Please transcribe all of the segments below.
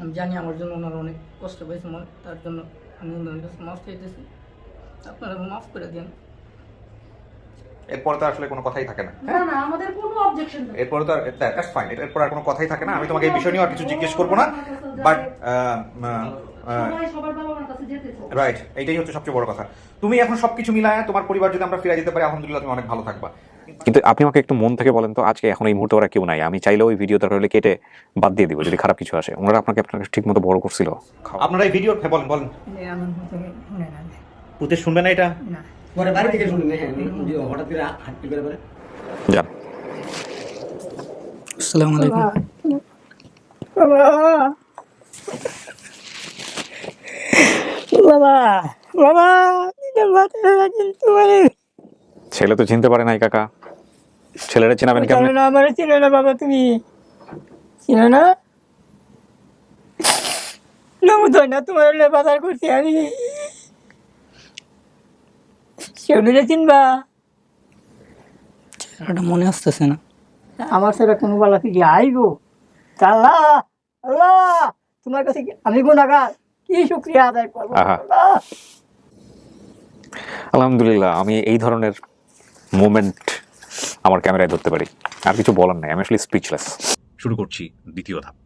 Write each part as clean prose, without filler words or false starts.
আমি জানি আমার জন্য ওনারা অনেক কষ্ট পেয়েছে, তার জন্য আমি ওনার কাছে মাফ চাইতেছি, আপনারা মাফ করে দেন। এরপরে তো আসলে কোনো কথাই থাকে না। না না, আমাদের কোনো অবজেকশন নেই। এরপরে তো দ্যাটস ফাইন, এরপর আর কোনো কথাই থাকে না। আমি তোমাকে এই বিষয় নিয়ে আর কিছু জিজ্ঞেস করবো না, বাট সবাই সবার বাবা মার কাছে যেতে চায়। রাইট, এইটাই হচ্ছে সবচেয়ে বড় কথা। তুমি এখন সবকিছু মিলায় তোমার পরিবার যদি আমরা ফিরে যেতে পারি, আলহামদুলিল্লাহ তুমি অনেক ভালো থাকবা। কিন্তু আপনি আমাকে একটু মন থেকে বলেন তো, আজকে এখন এই মুহূর্তে ওরা কেউ নাই, আমি চাইলে ওই ভিডিও দরকার হলে কেটে বাদ দিয়ে দিব যদি খারাপ কিছু আসে। ওনারা আপনাকে ঠিক মতো বড় করছিল। আপনারা এই ভিডিও বলেন বলেন আমার মতো শুনে না। পুতে শুনবে না এটা? না, পরে বাড়ি থেকে শুনি না, হঠাৎ করে হাঁটতে করে বলে যান। আসসালামু আলাইকুম। বাবা বাবা ছেলে তো চিনতে পারে নাই কাকা, ছেলেরা চিনাবেন কেমন? না আমার চিনো না বাবা, তুমি চিনো না? নমুদয় না তোমার বাজার করছি আমি, সেগুলো চিনবা? ওটা মনে আসতেছে না। আমার সেটা কোনো বেলা থেকে আইগো আল্লাহ আল্লাহ, তোমার কাছে আমি গুণাগার, কি শুক্রিয়া আদায় করবো। আহা। আলহামদুলিল্লাহ, আমি এই ধরনের মোমেন্ট আমার ক্যামেরায় ধরতে পারি। আর কিছু বলার নাই, আমি আসলে স্পিচলেস। শুরু করছি দ্বিতীয় ধাপ।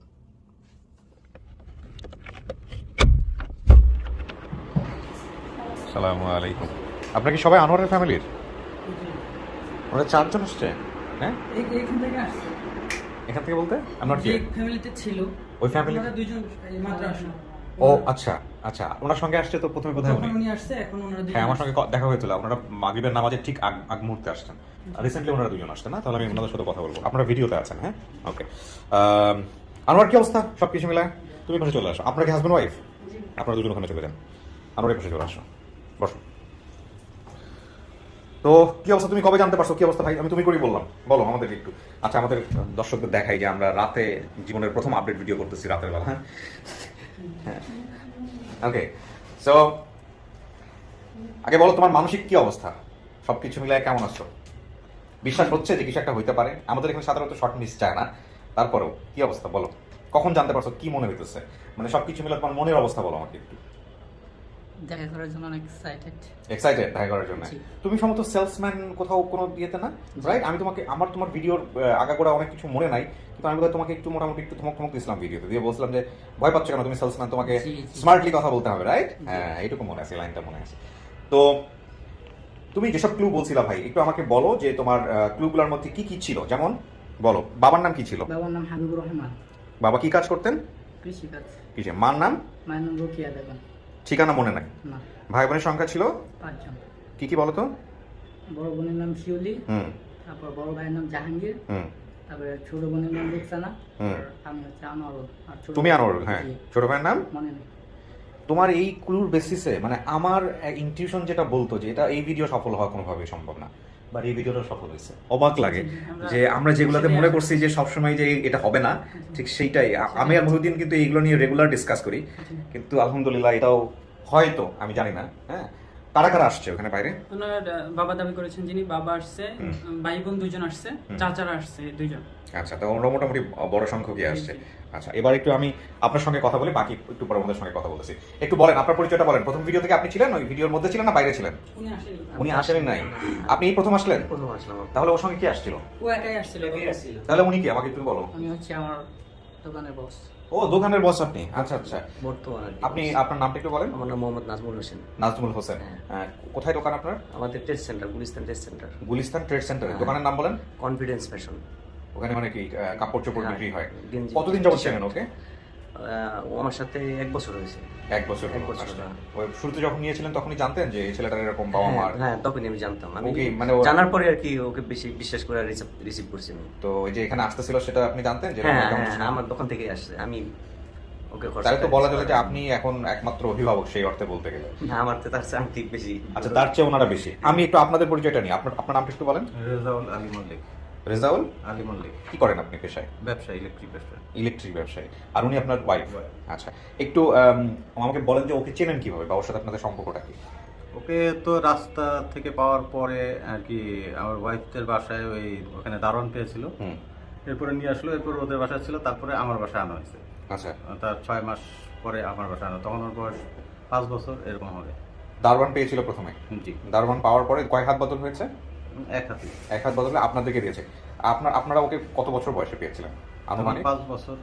আসসালামু আলাইকুম। আপনারা কি সবাই আনোয়ারের ফ্যামিলির? ওরা 4 জন আসছে? হ্যাঁ, এইখান থেকে আসছে, এখান থেকে বলতে আনোয়ার কি ফ্যামিলিতে ছিল, ওই ফ্যামিলি? ওনারা দুইজন মাত্র আসলো। ও আচ্ছা আচ্ছা, ওনার সঙ্গে আসছে তো প্রথমে কোথায় উনি? উনি আসছে, এখন ওনারা দুইজন। হ্যাঁ, আমার সঙ্গে দেখা হয়েছিল। ওনারা মাগরিবের নামাজের ঠিক আগ মুহূর্তে আসছেন। রিসেন্টলি ওনারা দুজন আসছেন না? তাহলে আমি ওনাদের সাথে কথা বলবো। আপনারা ভিডিওতে আছেন? হ্যাঁ, ওকে। আনোয়ার কি অবস্থা? সব কিছু মিলায় তুমি পাশে চলে আসো। আপনার কি হাজব্যান্ড ওয়াইফ? আপনারা দুজন ওখানে চলে যান, আনোয়ারের পাশে চলে আসো, বসো। তো কি অবস্থা? তুমি কবে জানতে পারছো? কি অবস্থা ভাই? আমি তুমি করেই বললাম, বলো আমাদের একটু। আচ্ছা, আমাদের দর্শকদের দেখাই যে আমরা রাতে জীবনের প্রথম আপডেট ভিডিও করতেছি রাতের বেলা। হ্যাঁ, ওকে। সো আগে বলো তোমার মানসিক কি অবস্থা, সবকিছু মিলায় কেমন আছো? বিশ্বাস হচ্ছে যে কিছু একটা হইতে পারে? আমাদের এখানে সাধারণত শর্ট মিস চায় না, তারপরেও কি অবস্থা বলো? কখন জানতে পারছো? কি মনে হইতেছে? মানে সবকিছু মিলে তোমার মনের অবস্থা বলো আমাকে একটু। দেখা করার জন্য অনেক এক্সাইটেড। এক্সাইটেড দেখা করার জন্য? তুমি সম্ভবত সেলসম্যান কোথাও কোনো ইয়েতে না, রাইট? আমি তোমাকে তোমার ভিডিওর আগাগোড়া অনেক কিছু মনে নাই, কিন্তু আমি বোধহয় তোমাকে একটু মোটামুটি একটু ধমক দিয়েছিলাম ভিডিওতে, দিয়ে বলছিলাম যে ভয় পাচ্ছ কেন, তুমি সেলসম্যান, তোমাকে স্মার্টলি কথা বলতে হবে, রাইট? হ্যাঁ, এইটুকু মনে আছে, লাইনটা মনে আছে। তো তুমি যেসব ক্লু বলছিলা ভাই, একটু আমাকে বলো যে তোমার ক্লুগুলোর মধ্যে কি কি ছিল। যেমন বলো, বাবার নাম কি ছিল? বাবার নাম হাবিবুর রহমান, বাবা কি কাজ করতেন? কৃষিকাজ। কিসে? মার নাম? মায়ের নাম রোকিয়া বেগম। ঠিকানা মনে নাই? না। ভাই বোনের সংখ্যা ছিল 5 জন। কি কি বলো তো? বড় বোনের নাম শিউলি, হুম তারপর বড় ভাইয়ের নাম জাহাঙ্গীর, হুম তারপরে ছোট বোনের নাম রুকসানা, হুম। আর আমি হচ্ছে আনোয়ারুল। আর তুমি আনোয়ারুল? হ্যাঁ। ছোট ভাইয়ের নাম মনে নেই। তোমার এই ক্লুর বেসিসে মানে আমার ইনটিউশন যেটা বলতো যে এটা এই ভিডিও সফল হওয়া কোনোভাবেই সম্ভব না, বাট এই ভিডিওটা সফল হয়েছে। অবাক লাগে যে আমরা যেগুলোতে মনে করছি যে সবসময় যে এটা হবে না, ঠিক সেইটাই। আমি আর মহিউদ্দিন কিন্তু এইগুলো নিয়ে রেগুলার ডিসকাস করি, কিন্তু আলহামদুলিল্লাহ এটাও হয়তো, আমি জানি না। হ্যাঁ, কারা কারা আসছে ওখানে বাইরে? ওনার বাবা দাবি করেছেন যিনি, বাবা আসছে, ভাই বোন 2 জন আসছে, চাচারা আসছে 2 জন। আচ্ছা, তো ওরা মোটামুটি বড় সংখ্যকই আসছে। আচ্ছা, এবার একটু আমি আপনার সঙ্গে কথা বলি, বাকি একটু পরে আমাদের সঙ্গে কথা বলতেছি। একটু বলেন আপনার পরিচয়টা বলেন। প্রথম ভিডিও থেকে আপনি ছিলেন, ওই ভিডিওর মধ্যে ছিলেন না বাইরে ছিলেন? উনি আসেনি। উনি আসেনি নাই, আপনি এই প্রথম আসলেন? প্রথম আসলাম। তাহলে ওর সঙ্গে কি আসছিল? ও একাই আসছিল। তাহলে উনি কি আমাকে একটু বলো। আমি হচ্ছে আমার দোকানের বস। ও, দোকানের বস আপনি? আচ্ছা আচ্ছা। বর্তমানে আপনি আপনার নামটা একটু বলেন। আমার নাম মোহাম্মদ নাজমুল হোসেন। নাজমুল হোসেন। কোথায় দোকান আপনার? আমাদের trade centre, Gulistan trade centre. Gulistan trade সেন্টারে। দোকানের নাম বলেন। Confidence fashion. ওখানে মানে কি কাপড় চোপড় বিক্রি হয়? গেঞ্জি। কতদিন যাবত চেনেন ওকে? ও আমার সাথে 1 বছর হয়েছে। 1 বছর। 1 বছর। আচ্ছা। ওই শুরুতে যখন নিয়েছিলেন তখনই জানতেন যে এই ছেলেটার এরকম বাবা মার? হ্যাঁ, তখনই আমি জানতাম। আমি ওকে, মানে জানার পরে আর কি ওকে বেশি বিশ্বাস করে রিসিভ করছি আমি। তো এই যে এখানে আসতেছিল সেটা আপনি জানতেন যে? হ্যাঁ, আমার দোকান থেকে আসছে, আমি ওকে তাহলে তো বলা যাবে যে আপনি এখন একমাত্র অভিভাবক সেই অর্থে বলতে গেলে। না, আমার তো তার চেয়ে আমি ঠিক বেশি। আচ্ছা, তার চেয়ে ওনারা বেশি। আমি একটু আপনাদের পরিচয়টা নিই। আপনার নামটা একটু বলেন। রেজাউল আলী মল্লিক। রেজাউল আলী মল্লিক। কি করেন আপনি পেশায়? ব্যবসা, ইলেকট্রিক ব্যবসা। ইলেকট্রিক ব্যবসায়ী। আর উনি আপনার ওয়াইফ? আচ্ছা, একটু আমাকে বলেন যে ওকে চেনেন কিভাবে, বা ওর সাথে আপনাদের সম্পর্কটা কি? ওকে তো রাস্তা থেকে পাওয়ার পরে আর কি আমার ওয়াইফদের বাসায় ওখানে দারোয়ান পেয়েছিল, এরপরে নিয়ে আসলো, এরপর ওদের বাসায় ছিল, তারপরে আমার বাসায় আনা হয়েছে। আচ্ছা। তার 6 মাস পরে আমার বাসায় আনা, তখন ওর বয়স 5 বছর এরকম হবে। দারোয়ান পেয়েছিল প্রথমে, জি, দারোয়ান পাওয়ার পরে কয় হাত বদল হয়েছে? 1 হাতে। 1 হাত বদলে আপনাদেরকে দিয়েছে। আপনারা ওকে কত বছর বয়সে পেয়েছিলেন আনুমানিক? 5 বছর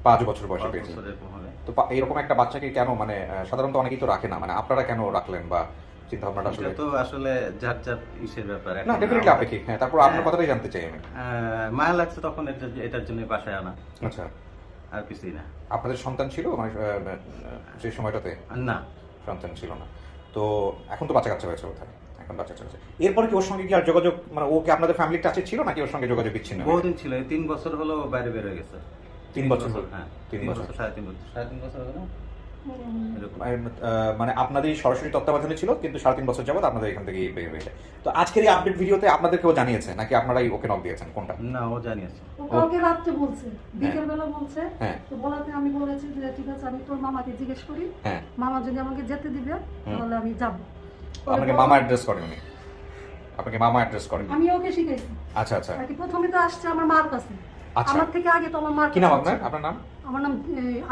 5 বছর বয়সে 5 পেয়েছিলেন। বছর এরকম হবে। তো এইরকম একটা বাচ্চাকে কেন, মানে সাধারণত অনেকেই তো রাখে না, মানে আপনারা কেন রাখলেন বা চিন্তা ভাবনাটা আসলে? এটা তো আসলে যার যার ইসের ব্যাপার। না, ডেফিনেটলি আপেক্ষিক। হ্যাঁ, তারপর আপনার কথাটাই জানতে চাই আমি। মায়া লাগছে তখন এটার জন্য বাসায় আনা, আচ্ছা, আর কিছুই না। আপনাদের সন্তান ছিল মানে সেই সময়টাতে? না, সন্তান ছিল না। তো এখন তো বাচ্চা কাচ্চা হয়েছে কোথায়? এখন বাচ্চা কাচ্চা হয়েছে। এরপরে কি ওর সঙ্গে কি আর যোগাযোগ, মানে ও কি আপনাদের ফ্যামিলির কাছে ছিল নাকি ওর সঙ্গে যোগাযোগ বিচ্ছিন্ন? বহুদিন ছিল, এই 3 বছর হলো বাইরে বের হয়ে গেছে। 3 বছর হলো? হ্যাঁ, 3 বছর। 3.5 বছর, 3.5 বছর হলো না এরকম। মানে আপনাদের সরাসরি তত্ত্বাবধানে ছিল, কিন্তু 3.5 বছর যাবত আপনাদের এখান থেকে বের হয়েছে। তো আজকের এই আপডেট ভিডিওতে আপনাদের কেউ জানিয়েছে নাকি আপনারাই ওকে নক দিয়েছেন, কোনটা? না, ও জানিয়েছে। ও কালকে রাত্রে বলছে, বিকেল বেলা বলছে। হ্যাঁ। তো বলাতে আমি বলেছি যে ঠিক আছে, আমি তোর মামাকে জিজ্ঞেস করি, হ্যাঁ। মামা যদি আমাকে যেতে দিবে তাহলে আমি যাব। আপনাকে মামা অ্যাড্রেস করেন উনি? আপনাকে মামা অ্যাড্রেস করেন? আমি ওকে শিখাইছি। আচ্ছা আচ্ছা আর কি প্রথমে তো আসছে আমার মার কাছে। আচ্ছা। আমার থেকে আগে তো আমার মার কি নাম কাছে আপনার? ছিল। আপনার নাম? আমার নাম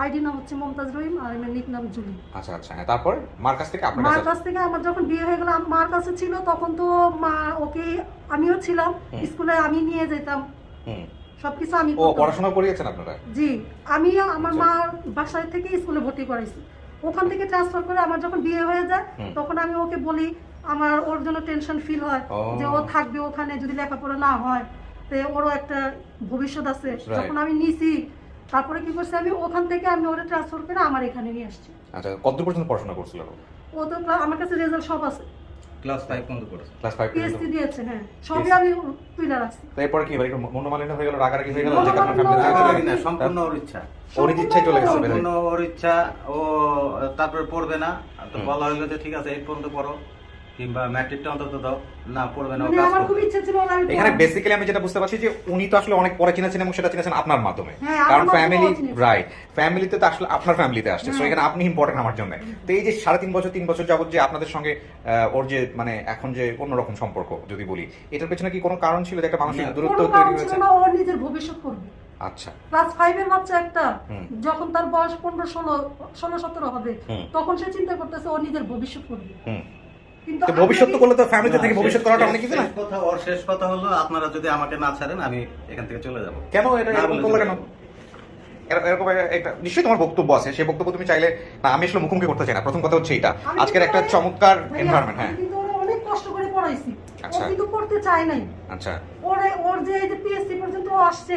আইডি নাম হচ্ছে মমতাজ রহিম, আর আমার নিক নাম জুলি। আচ্ছা আচ্ছা, হ্যাঁ। তারপর মার কাছ থেকে আপনার মার কাছে? কাছ থেকে আমার যখন বিয়ে হয়ে গেল, মার কাছে ছিল, তখন তো মা ওকে, আমিও ছিলাম স্কুলে, আমি নিয়ে যেতাম হুম। সবকিছু আমি ও করতাম। পড়াশোনা করিয়েছেন আপনারা? জি, আমি আমার মার বাসায় থেকে স্কুলে ভর্তি করাইছি। ওখান থেকে ট্রান্সফার করে আমার যখন বিয়ে হয়ে যায়, তখন আমি ওকে বলি, আমার ওর জন্য টেনশন ফিল হয় যে ও থাকবে ওখানে, যদি লেখাপড়া না হয় তো ওরও একটা ভবিষ্যৎ আছে। যখন আমি নিছি, তারপরে কি করছি, আমি ওখান থেকে আমি ওরে ট্রান্সফার করে আমার এখানে নিয়ে আসছি। আচ্ছা, কতদূর পর্যন্ত পড়াশোনা করছিল? ও তো আমার কাছে রেজাল্ট সব আছে, ক্লাস 5 পর্যন্ত পড়েছে। ক্লাস 5 পিএসসি পর্যন্ত? দিয়েছে। হ্যাঁ, সবই আমি তুলে রাখছি। তো এরপর কি একটু মনোমালিন্য হয়ে গেল, রাগারাগি হয়ে গেল যে আপনার মনোমালিন্য- ফ্যামিলি? না, সম্পূর্ণ ওর ইচ্ছা। ওর ইচ্ছাই চলে গেছে বের হয়ে? সম্পূর্ণ ওর ইচ্ছা। ও তারপরে পড়বে না, তো বলা হলো যে ঠিক আছে 8 পর্যন্ত পড়ো, কিংবা ম্যাট্রিকটা অন্তত দাও। না, পড়বে না, ও মানে কাজ আমার খুব করবে। ইচ্ছে ছিল ওর আমি এখানে পড়াবো। বেসিক্যালি আমি যেটা বুঝতে পারছি যে উনি তো আসলে অনেক পরে চিনেছেন এবং সেটা চিনেছেন আপনার মাধ্যমে। হ্যাঁ, আমার কারণ মাধ্যমে ফ্যামিলি, চিনেছেন। রাইট, ফ্যামিলিতে তো আসলে আপনার ফ্যামিলিতে আসছে, সো এখানে আপনি ইম্পর্টেন্ট আমার জন্য। তো এই যে 3.5 বছর যাবত যে আপনাদের সঙ্গে ওর যে মানে এখন যে অন্যরকম সম্পর্ক যদি বলি, এটার পেছনে কি কোনো কারণ ছিল যে একটা মানসিক না, দূরত্ব কোনো তৈরি কারণ ছিল হয়েছে? না, ও নিজের ভবিষ্যৎ করবে। আচ্ছা। ক্লাস 5 এর বাচ্চা একটা, হুম। যখন তার বয়স 15, 16, 17 হবে, হুম। তখন সে চিন্তা করতেছে ও নিজের ভবিষ্যৎ করবে। হুম। কিন্তু তো ভবিষ্যৎ তো করলে তো ফ্যামিলিতে থেকে না, ভবিষ্যৎ করাটা অনেক কিছু না? শেষ কথা, ওর শেষ কথা হলো, আপনারা যদি আমাকে না ছাড়েন আমি এখান থেকে চলে যাব। কেন এটা না এরকম বলে করলো চলে কেন? যাবো। এরকম একটা নিশ্চয়ই তোমার বক্তব্য আছে, সেই বক্তব্য তুমি চাইলে না, আমি আসলে মুখোমুখি করতে চাই না। প্রথম কথা হচ্ছে এটা, আমি আজকের কিন্তু একটা ওরে- চমৎকার ভাইয়া, এনভায়রনমেন্ট। আমি হ্যাঁ, কিন্তু ওরে অনেক কষ্ট করে পড়াইছি। ও আচ্ছা। কিন্তু পড়তে চায় নাই। আচ্ছা। ওর যে এই যে পিএসসি পর্যন্ত ও আসছে,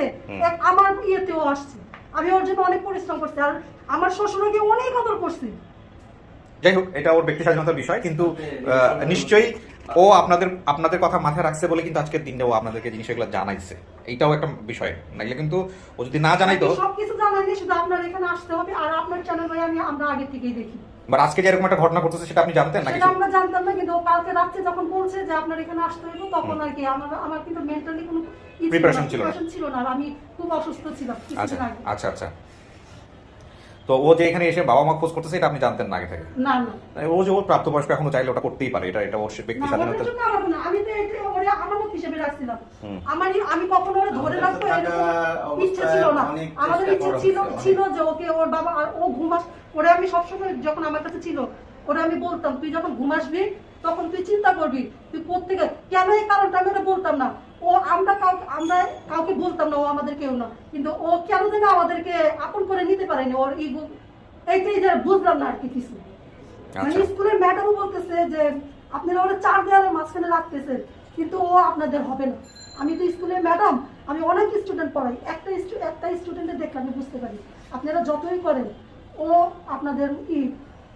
আমার ইয়েতেও আসছে। আমি ওর জন্য অনেক পরিশ্রম করছি, আর আমার শ্বশুরকে অনেক আদর করছি। যাই হোক, এটা ওর ব্যক্তি স্বাধীনতার বিষয়, কিন্তু নিশ্চয়ই ও আপনাদের কথা মাথায় রাখছে বলে কিন্তু আজকের দিনে ও আপনাদেরকে জিনিসগুলো জানাইছে, এইটাও একটা বিষয়। নাইলে কিন্তু ও যদি না জানাইতো। সবকিছু জানাইনি, শুধু আপনার এখানে আসতে হবে, আর আপনার চ্যানেল ভাই আমরা আগে থেকেই দেখি। বাট আজকে যে এরকম একটা ঘটনা ঘটছে সেটা আপনি জানতেন নাকি? সেটা আমরা জানতাম না, কিন্তু ও কালকে রাত্রে যখন বলছে যে আপনার এখানে আসতে হবে, তখন আর কি আমার কিন্তু মেন্টালি কোনো Preparation ছিল না, আর আমি খুব অসুস্থ ছিলাম আচ্ছা কিছুদিন আগে। আচ্ছা আচ্ছা। তো ও যে এখানে এসে বাবা মা খোঁজ করতেছে এটা আপনি জানতেন না আগে থেকে? না না ও যে ওর প্রাপ্তবয়স্ক এখনো চাইলে ওটা করতেই পারে, এটা ওর ব্যক্তি না, স্বাধীনতা। ওটার জন্য আমার না, আমি তো এটা ওরে আমানত হিসেবে রাখছিলাম। আমি কখনো ওরে ধরে রাখবো এরকম ইচ্ছে ছিল না। আমাদের ইচ্ছে ছিল যে ওকে ওর বাবা, আর ও ঘুমাস, ওরে আমি সবসময় যখন আমার কাছে ছিল ওরে আমি বলতাম, তুই যখন ঘুমাসবি তখন তুই চিন্তা করবি তুই কোত্থেকে, কেন এই কারণটা আমি ওরে বলতাম না। ও আমরা কাউকে বলতাম না, ও আমাদের কেউ না, কিন্তু ও কেন যেন আমাদেরকে আপন করে নিতে পারেনি, ওর ইগো, এইটাই যে বুঝলাম না আর কি কিছু। মানে আচ্ছা। স্কুলের ম্যাডামও বলতেছে যে আপনারা ওরা 4 দেওয়ালের মাঝখানে রাখতেছেন, কিন্তু ও আপনাদের হবে না। আমি তো স্কুলের ম্যাডাম, আমি অনেক স্টুডেন্ট পড়াই, একটা স্টুডেন্টের দেখলে আমি বুঝতে পারি আপনারা যতই করেন ও আপনাদের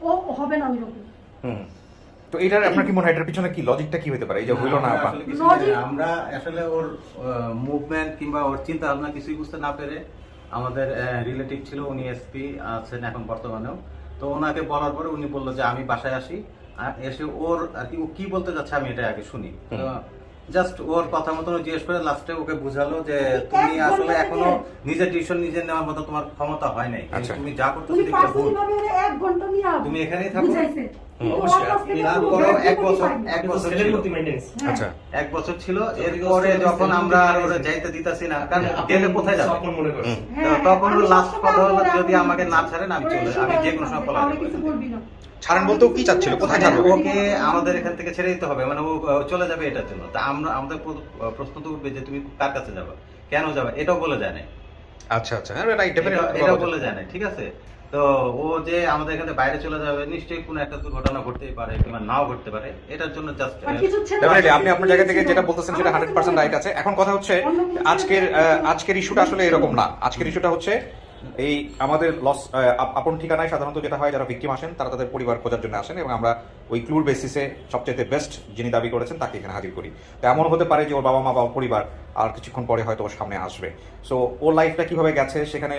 ও হবে না ওই রকম। হুম। তো এটার আপনার কি মনে হয় এটার পিছনে কি লজিকটা কি হতে পারে, এই যে হইলো না? আসলে কিছু Logic- না, আমরা আসলে ওর মুভমেন্ট কিংবা ওর চিন্তা ভাবনা কিছুই বুঝতে না পেরে, আমাদের রিলেটিভ ছিল, উনি এসপি আছেন এখন বর্তমানেও, তো ওনাকে বলার পরে উনি বললো যে আমি বাসায় আসি, এসে ওর আর কি ও কি বলতে যাচ্ছে আমি এটা আগে শুনি। তো জাস্ট ওর কথা মতন জিজ্ঞেস করে লাস্টে ওকে বুঝালো যে তুমি আসলে এখনো নিজের ডিসিশন নিজে নেওয়ার মতো তোমার ক্ষমতা হয় নাই, আচ্ছা। তুমি যা করতেছো উনি দেখতে ভুল। পার্সোনালি ভাবে ওরে 1 ঘন্টা নিয়ে তুমি এখানেই থাকো। বুঝাইছে অবশ্যই তারপরও 1 বছর ছেলের ছিল। প্রতি মেইনটেনেন্স। আচ্ছা 1 বছর ছিল, এরপরে যখন আমরা আর ওরে যাইতে দিতাছি না, কারণ গেলে কোথায় যাবে, আপন মনে করছে। তখন লাস্ট কথা হলো যদি আমাকে না ছাড়েন আমি চলে আমি যে কোনো সময় পলাবো। কিছু বলবি না। ছাড়েন বলতেও কি চাচ্ছিল, কোথায় ছাড়বো? ওকে আমাদের এখান থেকে ছেড়ে দিতে হবে, মানে ও চলে যাবে এটার জন্য। তা আমরা আমাদের প্রশ্ন তো উঠবে যে তুমি কার কাছে যাবে, কেন যাবে, এটাও বলে যায় না। আচ্ছা আচ্ছা, রাইট, ডেফিনেটলি এটাও বলে যায় না, ঠিক আছে। তো ও যে আমাদের এখানে বাইরে চলে যাবে, নিশ্চয়ই কোনো একটা দুর্ঘটনা ঘটতেই পারে কিংবা নাও ঘটতে পারে, এটার জন্য জাস্ট আর কিছু ছেলে ডেফিনেটলি আপনি আপনার জায়গা থেকে যেটা বলতেছেন সেটা 100% রাইট আছে। এখন কথা হচ্ছে আজকের ইস্যুটা আসলে এরকম না। আজকের ইস্যুটা হচ্ছে এই আমাদের লস আপন ঠিকানায় সাধারণত যেটা হয়, যারা ভিকটিম আসেন তারা তাদের পরিবার খোঁজার জন্য আসেন এবং আমরা ওই ক্লুর বেসিসে সবচেয়ে বেস্ট যিনি দাবি করেছেন তাকে এখানে হাজির করি। তো এমন হতে পারে যে ওর বাবা মা বা পরিবার আর কিছুক্ষণ পরে হয়তো ওর সামনে আসবে। সো ওর লাইফটা কিভাবে গেছে, সেখানে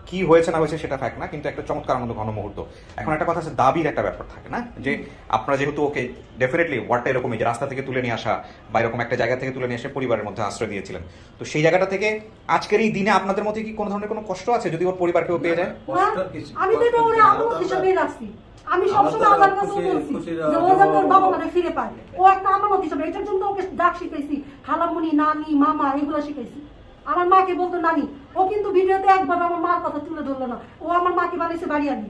কি হয়েছে না হয়েছে সেটা ফ্যাক্ট না, কিন্তু একটা চমৎকার আনন্দ ঘন মুহূর্ত। এখন একটা কথা আছে, দাবির একটা ব্যাপার থাকে না, যে আপনারা যেহেতু ওকে ডেফিনেটলি ওয়ার্ডটা এরকমই যে রাস্তা থেকে তুলে নিয়ে আসা বা এরকম একটা জায়গা থেকে তুলে নিয়ে এসে পরিবারের মধ্যে আশ্রয় দিয়েছিলেন, তো সেই জায়গাটা থেকে আজকের এই দিনে আপনাদের মধ্যে কি কোনো ধরনের কোনো কষ্ট আছে যদি ওর পরিবারকেও পেয়ে যায়? আমি তো এটা ওরে আমানত হিসেবেই রাখছি। আমি সবসময় আল্লাহর কাছে বলছি যে ও যেন ওর বাবা মারে ফিরে পায়। ও একটা আমানত হিসেবে, এটার জন্য ওকে ডাক শিখাইছি, খালামুনি, নানি, মামা এগুলো শিখাইছি। আমার মাকে বলতো নানি। ও কিন্তু ভিডিওতে একবার আমার মার কথা তুলে ধরলো না। ও আমার মাকে বানিয়েছে বাড়িয়ালি।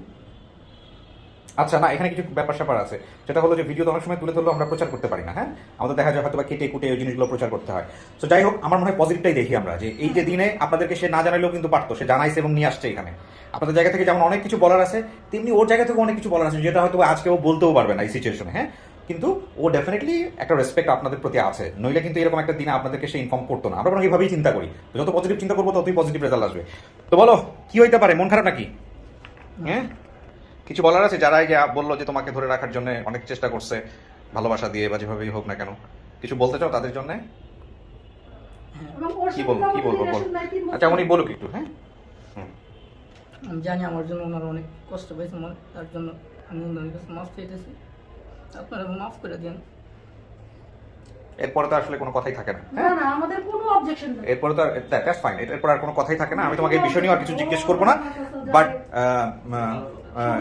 আচ্ছা, না এখানে কিছু ব্যাপার স্যাপার আছে, যেটা হলো যে ভিডিও তো অনেক সময় তুলে ধরলেও আমরা প্রচার করতে পারি না। হ্যাঁ, আমাদের দেখা যায় হয়তো বা কেটে কুটে ওই জিনিসগুলো প্রচার করতে হয়। তো যাই হোক, আমার মনে হয় পজিটিভটাই দেখি আমরা, যে এই যে দিনে আপনাদেরকে সে না জানাইলেও কিন্তু পারতো, সে জানাইছে এবং নিয়ে আসছে এখানে। আপনাদের জায়গা থেকে যেমন অনেক কিছু বলার আছে, তেমনি ওর জায়গা থেকে অনেক কিছু বলার আছে, যেটা হয়তো আজকেও বলতেও পারবে না এই সিচুয়েশনে। হ্যাঁ, কিন্তু ও ডেফিনেটলি একটা রেসপেক্ট আপনাদের প্রতি আছে, নইলে কিন্তু এরকম একটা দিনে আপনাদেরকে সে ইনফর্ম করতো না। আমরা বরং এইভাবেই চিন্তা করি, যত পজিটিভ চিন্তা করবো ততই পজিটিভ রেজাল্ট আসবে। তো বলো, কি হইতে পারে, মন খারাপ নাকি? হ্যাঁ, কিছু বলার আছে? যারা যে বললো যে তোমাকে ধরে রাখার জন্য অনেক চেষ্টা করছে, ভালোবাসা দিয়ে বা যেভাবেই হোক না কেন, কিছু বলতে চাও তাদের জন্য? এবং ওর কি সাথে বলবো, কি আমাদের বলবো, বল। relation নাই 3 বছর। আচ্ছা, উনি বলুক একটু। হ্যাঁ, আমি জানি আমার জন্য ওনারা অনেক কষ্ট পেয়েছে, তার জন্য আমি ওনাদের কাছে মাফ চাইতেছি। আপনারা মাফ করে দেন। এরপরে তো আসলে কোনো কথাই থাকে না। না না, আমাদের কোনো অবজেকশন নেই। এরপরে তো দ্যাটস ফাইন, এরপর আর কোনো কথাই থাকে না। আমি তোমাকে এই বিষয় নিয়ে আর কিছু জিজ্ঞেস করবো না, বাট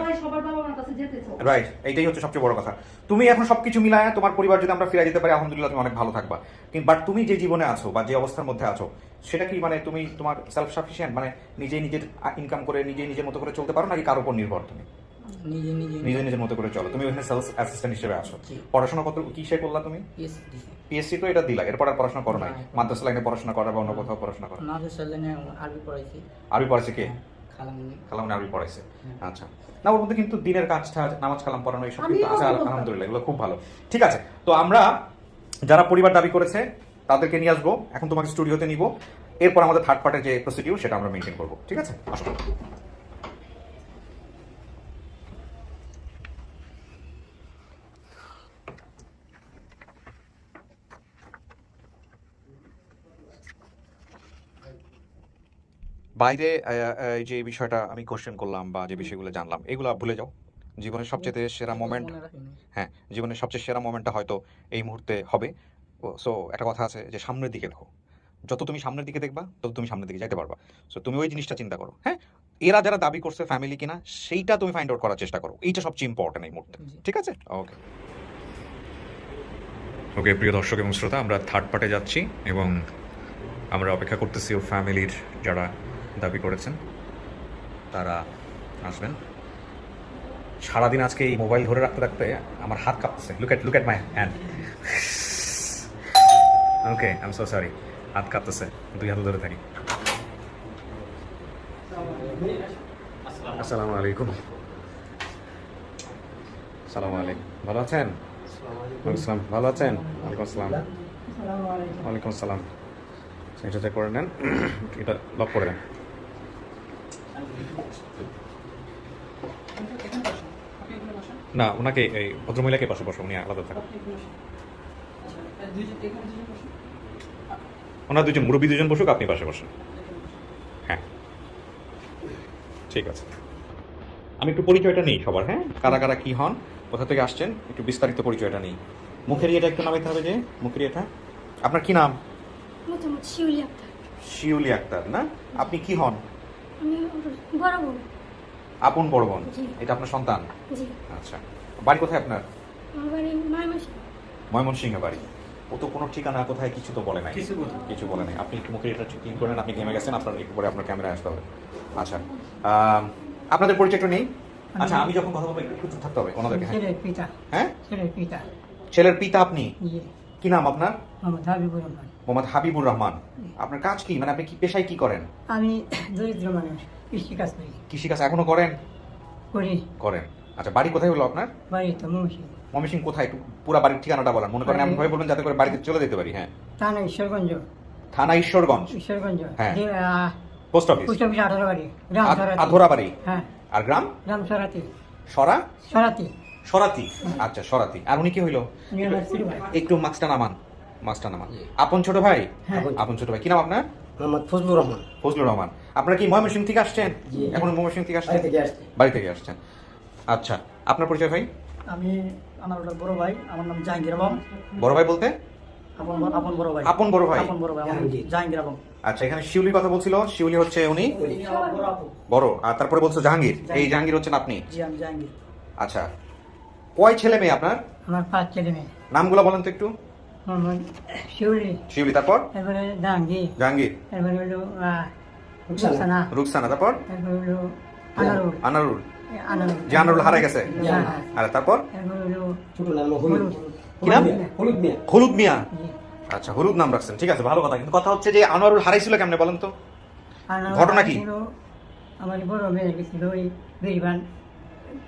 সবাই সবার বাবা মার কাছে যেতে চায়। রাইট, এইটাই হচ্ছে সবচেয়ে বড় কথা। তুমি এখন সবকিছু মিলায় তোমার পরিবার যদি আমরা ফিরে যেতে পারি, আলহামদুলিল্লাহ, তুমি অনেক ভালো থাকবা। কিন্তু বাট তুমি যে জীবনে আছো বা যে অবস্থার মধ্যে আছো, সেটা কি মানে তুমি তোমার সেলফ সাফিসিয়েন্ট, মানে নিজেই নিজের ইনকাম করে নিজেই নিজের মতো করে চলতে পারো, নাকি কারোর উপর নির্ভর? তুমি নিজে নিজে নিজে নিজের মতো করে চলো। তুমি ওখানে সেলস অ্যাসিস্ট্যান্ট হিসেবে আছো। জি। পড়াশোনা কত কিসে করলা তুমি? পিএসসি তো এটা দিলা, এরপর আর পড়াশোনা করো নাই? মাদ্রাসা লাইনে পড়াশোনা করা বা অন্য কোথাও পড়াশোনা করা? না লাইনে আরবি পড়াইছি। আরবি পড়াইছে কে? খালামুনি। কালামে আরবি পড়াইছে। আচ্ছা, না ওর মধ্যে কিন্তু দিনের কাজটা, নামাজ কালাম পড়ানো এইসব আমি কিন্তু আছে, এগুলো বলতাম। আলহামদুলিল্লাহ, এগুলো খুব ভালো। ঠিক আছে, তো আমরা যারা পরিবার দাবি করেছে তাদেরকে নিয়ে আসবো, এখন তোমাকে স্টুডিওতে নিব, এরপর আমাদের থার্ড পার্টের যে প্রসিডিউর সেটা আমরা মেনটেন করবো। ঠিক আছে, আসো। বাইরে এই যে বিষয়টা আমি কোশ্চেন করলাম বা যে বিষয়গুলো জানলাম, এগুলো ভুলে যাও। জীবনের সবচেয়ে সেরা মোমেন্ট, মনে রাখিনি। হ্যাঁ, জীবনের সবচেয়ে সেরা মোমেন্টটা হয়তো এই মুহূর্তে হবে। সো একটা কথা আছে যে সামনের দিকে দেখো, যত তুমি সামনের দিকে দেখবা তত তুমি সামনের দিকে যাইতে পারবা। সো তুমি ওই জিনিসটা চিন্তা করো। হ্যাঁ, এরা যারা দাবি করছে ফ্যামিলি কিনা, সেইটা তুমি ফাইন্ড আউট করার চেষ্টা করো, এইটা সবচেয়ে ইম্পর্টেন্ট এই মুহূর্তে। ঠিক আছে, ওকে ওকে। প্রিয় দর্শক এবং শ্রোতা, আমরা থার্ড পার্টে যাচ্ছি এবং আমরা অপেক্ষা করতেছি ওর ফ্যামিলির যারা দাবি করেছেন তারা আসবেন। সারাদিন আজকে এই মোবাইল ধরে রাখতে রাখতে আমার হাত কাঁপতেছে। Look at my hand. Okay, I am so sorry, হাত কাঁপতেছে, দুই হাত ধরে থাকি। আসসালামু আলাইকুম। আসসালামু আলাইকুম, ভালো আছেন? আসসালাম, ভালো আছেন? ওয়ালাইকুম আসসালাম। ওয়ালাইকুম আসসালাম। এটা চেক করে নেন, এটা লক করে দেন। না, ওনাকে এই ভদ্রমহিলাকে পাশে বসো, উনি আলাদা থাকেন। ওনার দুজন মুরব্বী, দুজন বসুক, আপনি পাশে বসেন। হ্যাঁ, ঠিক আছে। আমি একটু পরিচয়টা নিই সবার। হ্যাঁ, কারা কারা কি হন, কোথা থেকে আসছেন, একটু বিস্তারিত পরিচয়টা নিই। মুখের ইয়েটা একটু নামাইতে হবে, যে মুখের ইয়েটা আপনার কি নাম? মোটামুটি শিউলি আক্তার। শিউলি আক্তার না? আপনি কি হন? আমি বড় বোন। আপন বড় বোন? জি। এটা আপনার সন্তান? জি। আচ্ছা, বাড়ি কোথায় আপনার? আমার বাড়ি ময়মনসিংহ। ময়মনসিংহে বাড়ি। ও তো কোনো ঠিকানা কোথায় কিছু তো বলে নাই। কিছু বলে নাই। আপনি একটু মুখে এটা ক্লিন করেন, আপনি গেমে গেছেন, আপনার একটু পরে আপনার ক্যামেরায় আসতে হবে। আচ্ছা, আপনাদের পরিচয়টা নেই? আচ্ছা, আমি যখন কথা বলবো একটু চুপ থাকতে হবে ওনাদেরকে। ছেলের পিতা। হ্যাঁ, ছেলের পিতা। ছেলের পিতা আপনি? জি। কি নাম আপনার? মোহাম্মদ হাবিবুর রহমান। মোহাম্মদ হাবিবুর রহমান। আপনার কাজ কি, মানে আপনি কি পেশায় কি করেন? আমি দরিদ্র মানুষ, কৃষি কাজ করি। কৃষিকাজ এখনো করেন? করি। করেন। আচ্ছা, বাড়ি কোথায় হলো আপনার? বাড়ি তো ময়মনসিংহ। ময়মনসিংহ কোথায়? একটু পুরো বাড়ির ঠিকানাটা বলেন, মনে করেন এমন ভাবে বলবেন যাতে করে বাড়িতে চলে যেতে পারি। হ্যাঁ, থানা ঈশ্বরগঞ্জ। থানা ঈশ্বরগঞ্জ। ঈশ্বরগঞ্জ। হ্যাঁ। যে, পোস্ট অফিস। পোস্ট অফিস 18 বাড়ি। গ্রাম সরাতি। আধরা বাড়ি। হ্যাঁ। আর গ্রাম? গ্রাম সরাতি। সরা? সরাতি। সরাতি। আচ্ছা, সরাতি। আর উনি কি হইলো? ইউনিভার্সিটি ভাই। একটু মাস্কটা নামান, মাস্কটা নামান। আপন ছোট ভাই? হ্যাঁ। আপন ছোট ভাই। কি নাম আপনার? মোহাম্মদ ফজলুর রহমান। ফজলুর রহমান। আপনারা কি ময়মনসিংহ থেকে আসছেন? জি। এখন ময়মনসিংহ থেকে আসছেন? বাড়ি থেকে আসছি। বাড়ি থেকে আসছেন। আচ্ছা, আপনার পরিচয় ভাই? আমি আমার বড় ভাই, আমার নাম জাহাঙ্গীর আলম। বড় ভাই বলতে? আপন বড় ভাই। আপন বড় ভাই। আপন বড় ভাই, আমার নাম জাহাঙ্গীর আলম। আচ্ছা, এখানে শিউলির কথা বলছিল। শিউলি হচ্ছে উনি আমার বড় আপু। বড়, আর তারপরে বলছো জাহাঙ্গীর। এই জাহাঙ্গীর হচ্ছেন আপনি? জি, আমি জাহাঙ্গীর। আচ্ছা, কয় ছেলে মেয়ে আপনার? আমার 5 ছেলে মেয়ে। নামগুলো বলেন তো একটু। মোহাম্মদ শিউলি, শিউলি, তারপর এরপরে জাহাঙ্গীর, জাহাঙ্গীর, এরপরে হলো রুকসানা, রুকসানা, তারপর এরপরে হলো আনারুল। আনারুল। আনারুল। যে আনারুল হারাই গেছে। হ্যাঁ। আর তারপর এরপরে হলো ছোট নাম হলুদ। কি নাম? হলুদ মিয়া। হলুদ মিয়া। জি। আচ্ছা, হলুদ নাম রাখছেন, ঠিক আছে, ভালো কথা। কিন্তু কথা হচ্ছে যে আনোয়ারুল হারাইছিল কেমনে বলেন তো? আনারুল ঘটনা কি? ছিল, আমার বড় মেয়ে গেছিল ওই বেরিবান,